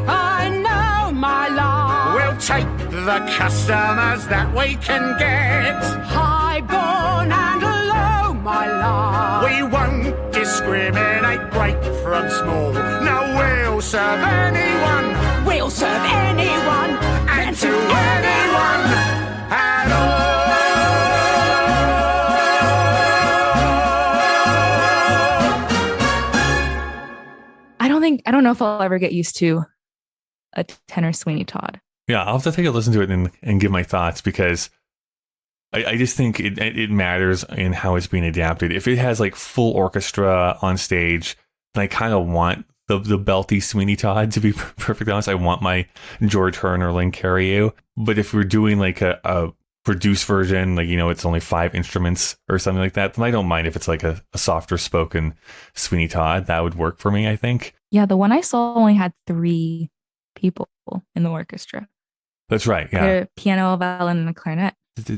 I know, my lord. We'll take the customers that we can get, high-born and low, my lord. We won't discriminate great from small. No, we'll serve anyone. We'll serve anyone. And to anyone at all. I don't know if I'll ever get used to a tenor Sweeney Todd. Yeah, I'll have to take a listen to it and give my thoughts, because I just think it matters in how it's being adapted. If it has like full orchestra on stage, then I kind of want the belty Sweeney Todd, to be perfectly honest. I want my George Hearn or Lynn Carriou. But if we're doing like a produced version, like, it's only 5 instruments or something like that, then I don't mind if it's like a softer spoken Sweeney Todd. That would work for me, I think. Yeah, the one I saw only had 3 people in the orchestra. That's right, yeah. The piano, a violin, and a clarinet.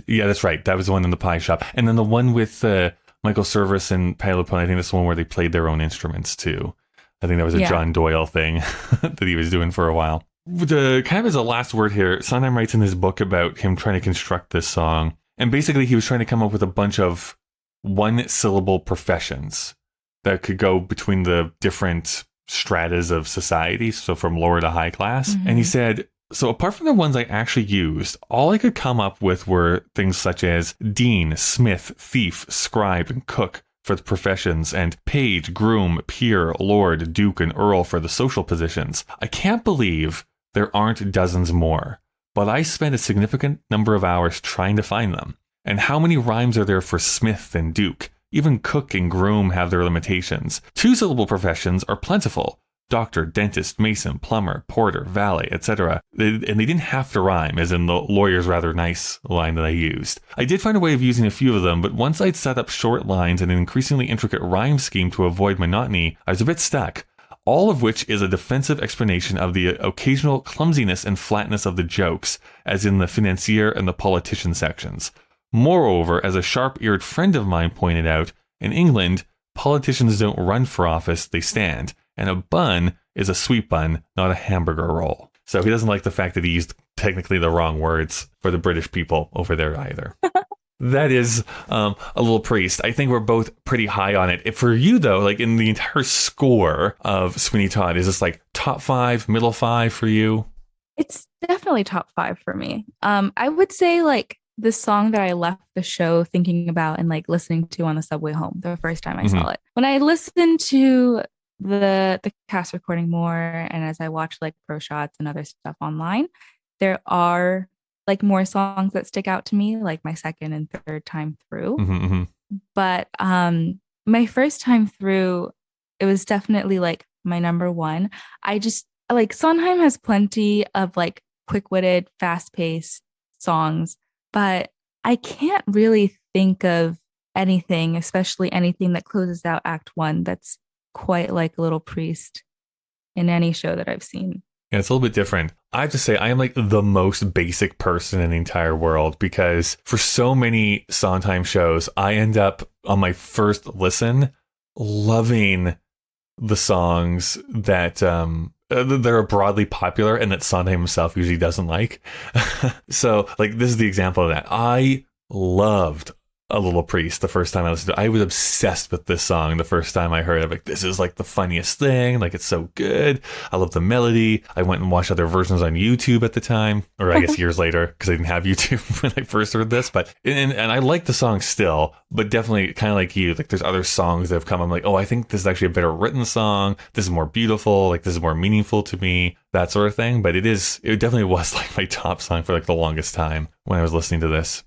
Yeah, that's right. That was the one in the pie shop. And then the one with Michael Cerveris and Patti LuPone, I think that's the one where they played their own instruments too. I think that was a John Doyle thing that he was doing for a while. Kind of as a last word here, Sondheim writes in his book about him trying to construct this song. And basically he was trying to come up with a bunch of 1-syllable professions that could go between the different stratas of society, so from lower to high class. Mm-hmm. And he said, so apart from the ones I actually used, all I could come up with were things such as dean, smith, thief, scribe, and cook for the professions, and page, groom, peer, lord, duke, and earl for the social positions. I can't believe there aren't dozens more, but I spent a significant number of hours trying to find them. And how many rhymes are there for smith and duke? Even cook and groom have their limitations. 2-syllable professions are plentiful. Doctor, dentist, mason, plumber, porter, valet, etc. And they didn't have to rhyme, as in the lawyer's rather nice line that I used. I did find a way of using a few of them, but once I'd set up short lines and an increasingly intricate rhyme scheme to avoid monotony, I was a bit stuck. All of which is a defensive explanation of the occasional clumsiness and flatness of the jokes, as in the financier and the politician sections. Moreover, as a sharp-eared friend of mine pointed out, in England, politicians don't run for office, they stand. And a bun is a sweet bun, not a hamburger roll. So he doesn't like the fact that he used technically the wrong words for the British people over there either. That is a Little Priest. I think we're both pretty high on it. If for you, though, like in the entire score of Sweeney Todd, is this like top 5, middle 5 for you? It's definitely top 5 for me. I would say like the song that I left the show thinking about and like listening to on the subway home the first time I saw it. When I listened to the cast recording more, and as I watch like pro shots and other stuff online, there are like more songs that stick out to me, like my second and third time through. But my first time through, it was definitely like my number 1. I just like Sondheim has plenty of like quick-witted, fast-paced songs, but I can't really think of anything, especially anything that closes out Act 1, that's quite like Little Priest in any show that I've seen. Yeah, it's a little bit different. I have to say, I am like the most basic person in the entire world, because for so many Sondheim shows, I end up on my first listen loving the songs that are broadly popular and that Sondheim himself usually doesn't like. So like this is the example of that. I loved A Little Priest the first time I listened to it. I was obsessed with this song the first time I heard it. Like, this is like the funniest thing. Like, it's so good. I love the melody. I went and watched other versions on YouTube at the time, or I guess years later, because I didn't have YouTube when I first heard this. But and I like the song still, but definitely kind of like you. Like, there's other songs that have come. I'm like, oh, I think this is actually a better written song. This is more beautiful. Like, this is more meaningful to me. That sort of thing. But it definitely was like my top song for like the longest time when I was listening to this.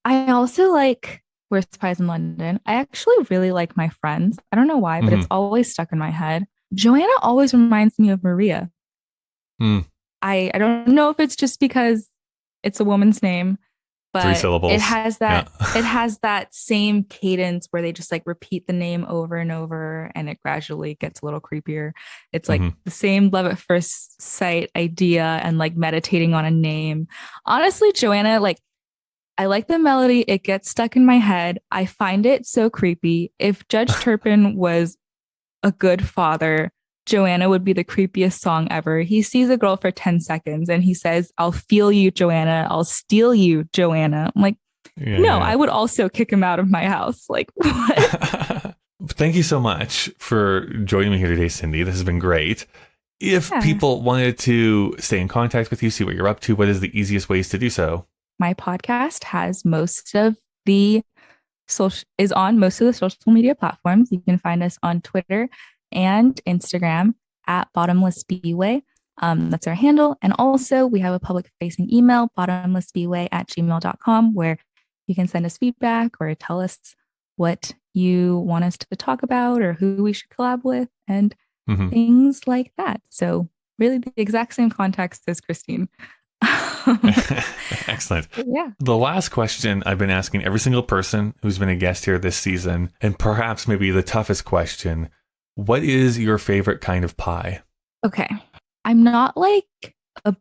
I also like Worst Pies in London. I actually really like My Friends. I don't know why, but it's always stuck in my head. Joanna always reminds me of Maria. I don't know if it's just because it's a woman's name, but 3 syllables. It has that it has that same cadence where they just like repeat the name over and over, and it gradually gets a little creepier. It's like the same love at first sight idea and like meditating on a name. Honestly, Joanna, like, I like the melody. It gets stuck in my head. I find it so creepy. If Judge Turpin was a good father, Joanna would be the creepiest song ever. He sees a girl for 10 seconds and he says, "I'll feel you, Joanna. I'll steal you, Joanna." I'm like, I would also kick him out of my house. Like, what? Thank you so much for joining me here today, Cindy. This has been great. If people wanted to stay in contact with you, see what you're up to, what is the easiest ways to do so? My podcast has is on most of the social media platforms. You can find us on Twitter and Instagram at Bottomless Bway. That's our handle. And also we have a public facing email, bottomlessbway@gmail.com, where you can send us feedback or tell us what you want us to talk about or who we should collab with and things like that. So really the exact same context as Christine. Excellent. Yeah. The last question I've been asking every single person who's been a guest here this season, and perhaps maybe the toughest question, what is your favorite kind of pie? Okay. I'm not like a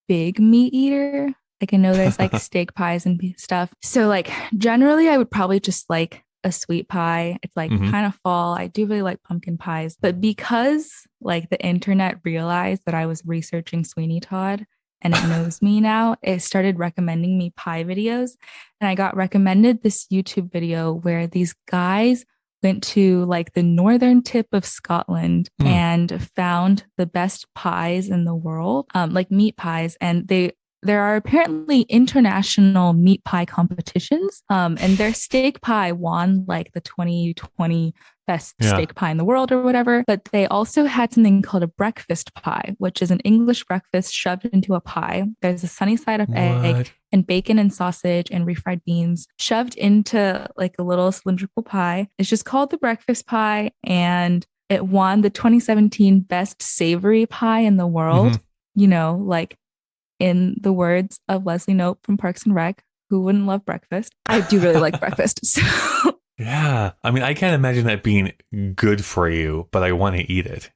big meat eater. Like I know there's like steak pies and stuff. So like generally I would probably just like a sweet pie. It's like kind of fall. I do really like pumpkin pies. But because like the internet realized that I was researching Sweeney Todd and it knows me now, it started recommending me pie videos. And I got recommended this YouTube video where these guys went to like the northern tip of Scotland and found the best pies in the world, like meat pies. And there are apparently international meat pie competitions, and their steak pie won like the 2020 best steak pie in the world or whatever. But they also had something called a breakfast pie, which is an English breakfast shoved into a pie. There's a sunny side up egg and bacon and sausage and refried beans shoved into like a little cylindrical pie. It's just called the breakfast pie, and it won the 2017 best savory pie in the world. You know, like in the words of Leslie Knope from Parks and Rec, who wouldn't love breakfast? I do really like breakfast. So. Yeah. I mean, I can't imagine that being good for you, but I want to eat it.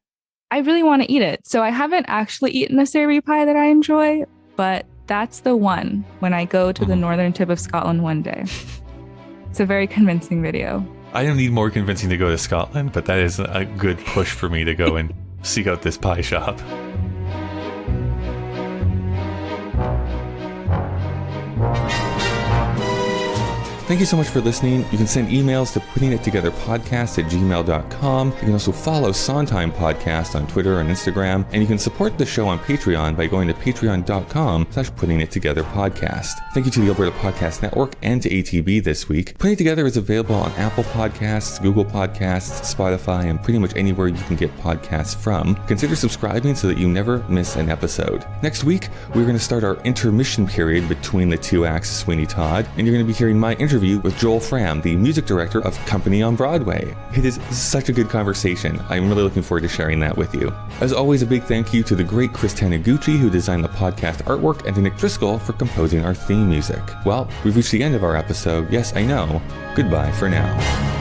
I really want to eat it. So I haven't actually eaten a savory pie that I enjoy, but that's the one when I go to the northern tip of Scotland one day. It's a very convincing video. I don't need more convincing to go to Scotland, but that is a good push for me to go and seek out this pie shop. Thank you so much for listening. You can send emails to puttingittogetherpodcast@gmail.com. You can also follow Sondheim Podcast on Twitter and Instagram. And you can support the show on Patreon by going to patreon.com/puttingittogetherpodcast. Thank you to the Alberta Podcast Network and to ATB this week. Putting It Together is available on Apple Podcasts, Google Podcasts, Spotify, and pretty much anywhere you can get podcasts from. Consider subscribing so that you never miss an episode. Next week, we're going to start our intermission period between the two acts of Sweeney Todd, and you're going to be hearing my interview with Joel Fram, the music director of Company on Broadway. It is such a good conversation. I'm really looking forward to sharing that with you. As always, a big thank you to the great Chris Taniguchi, who designed the podcast artwork, and to Nick Driscoll for composing our theme music. Well, we've reached the end of our episode. Yes, I know. Goodbye for now.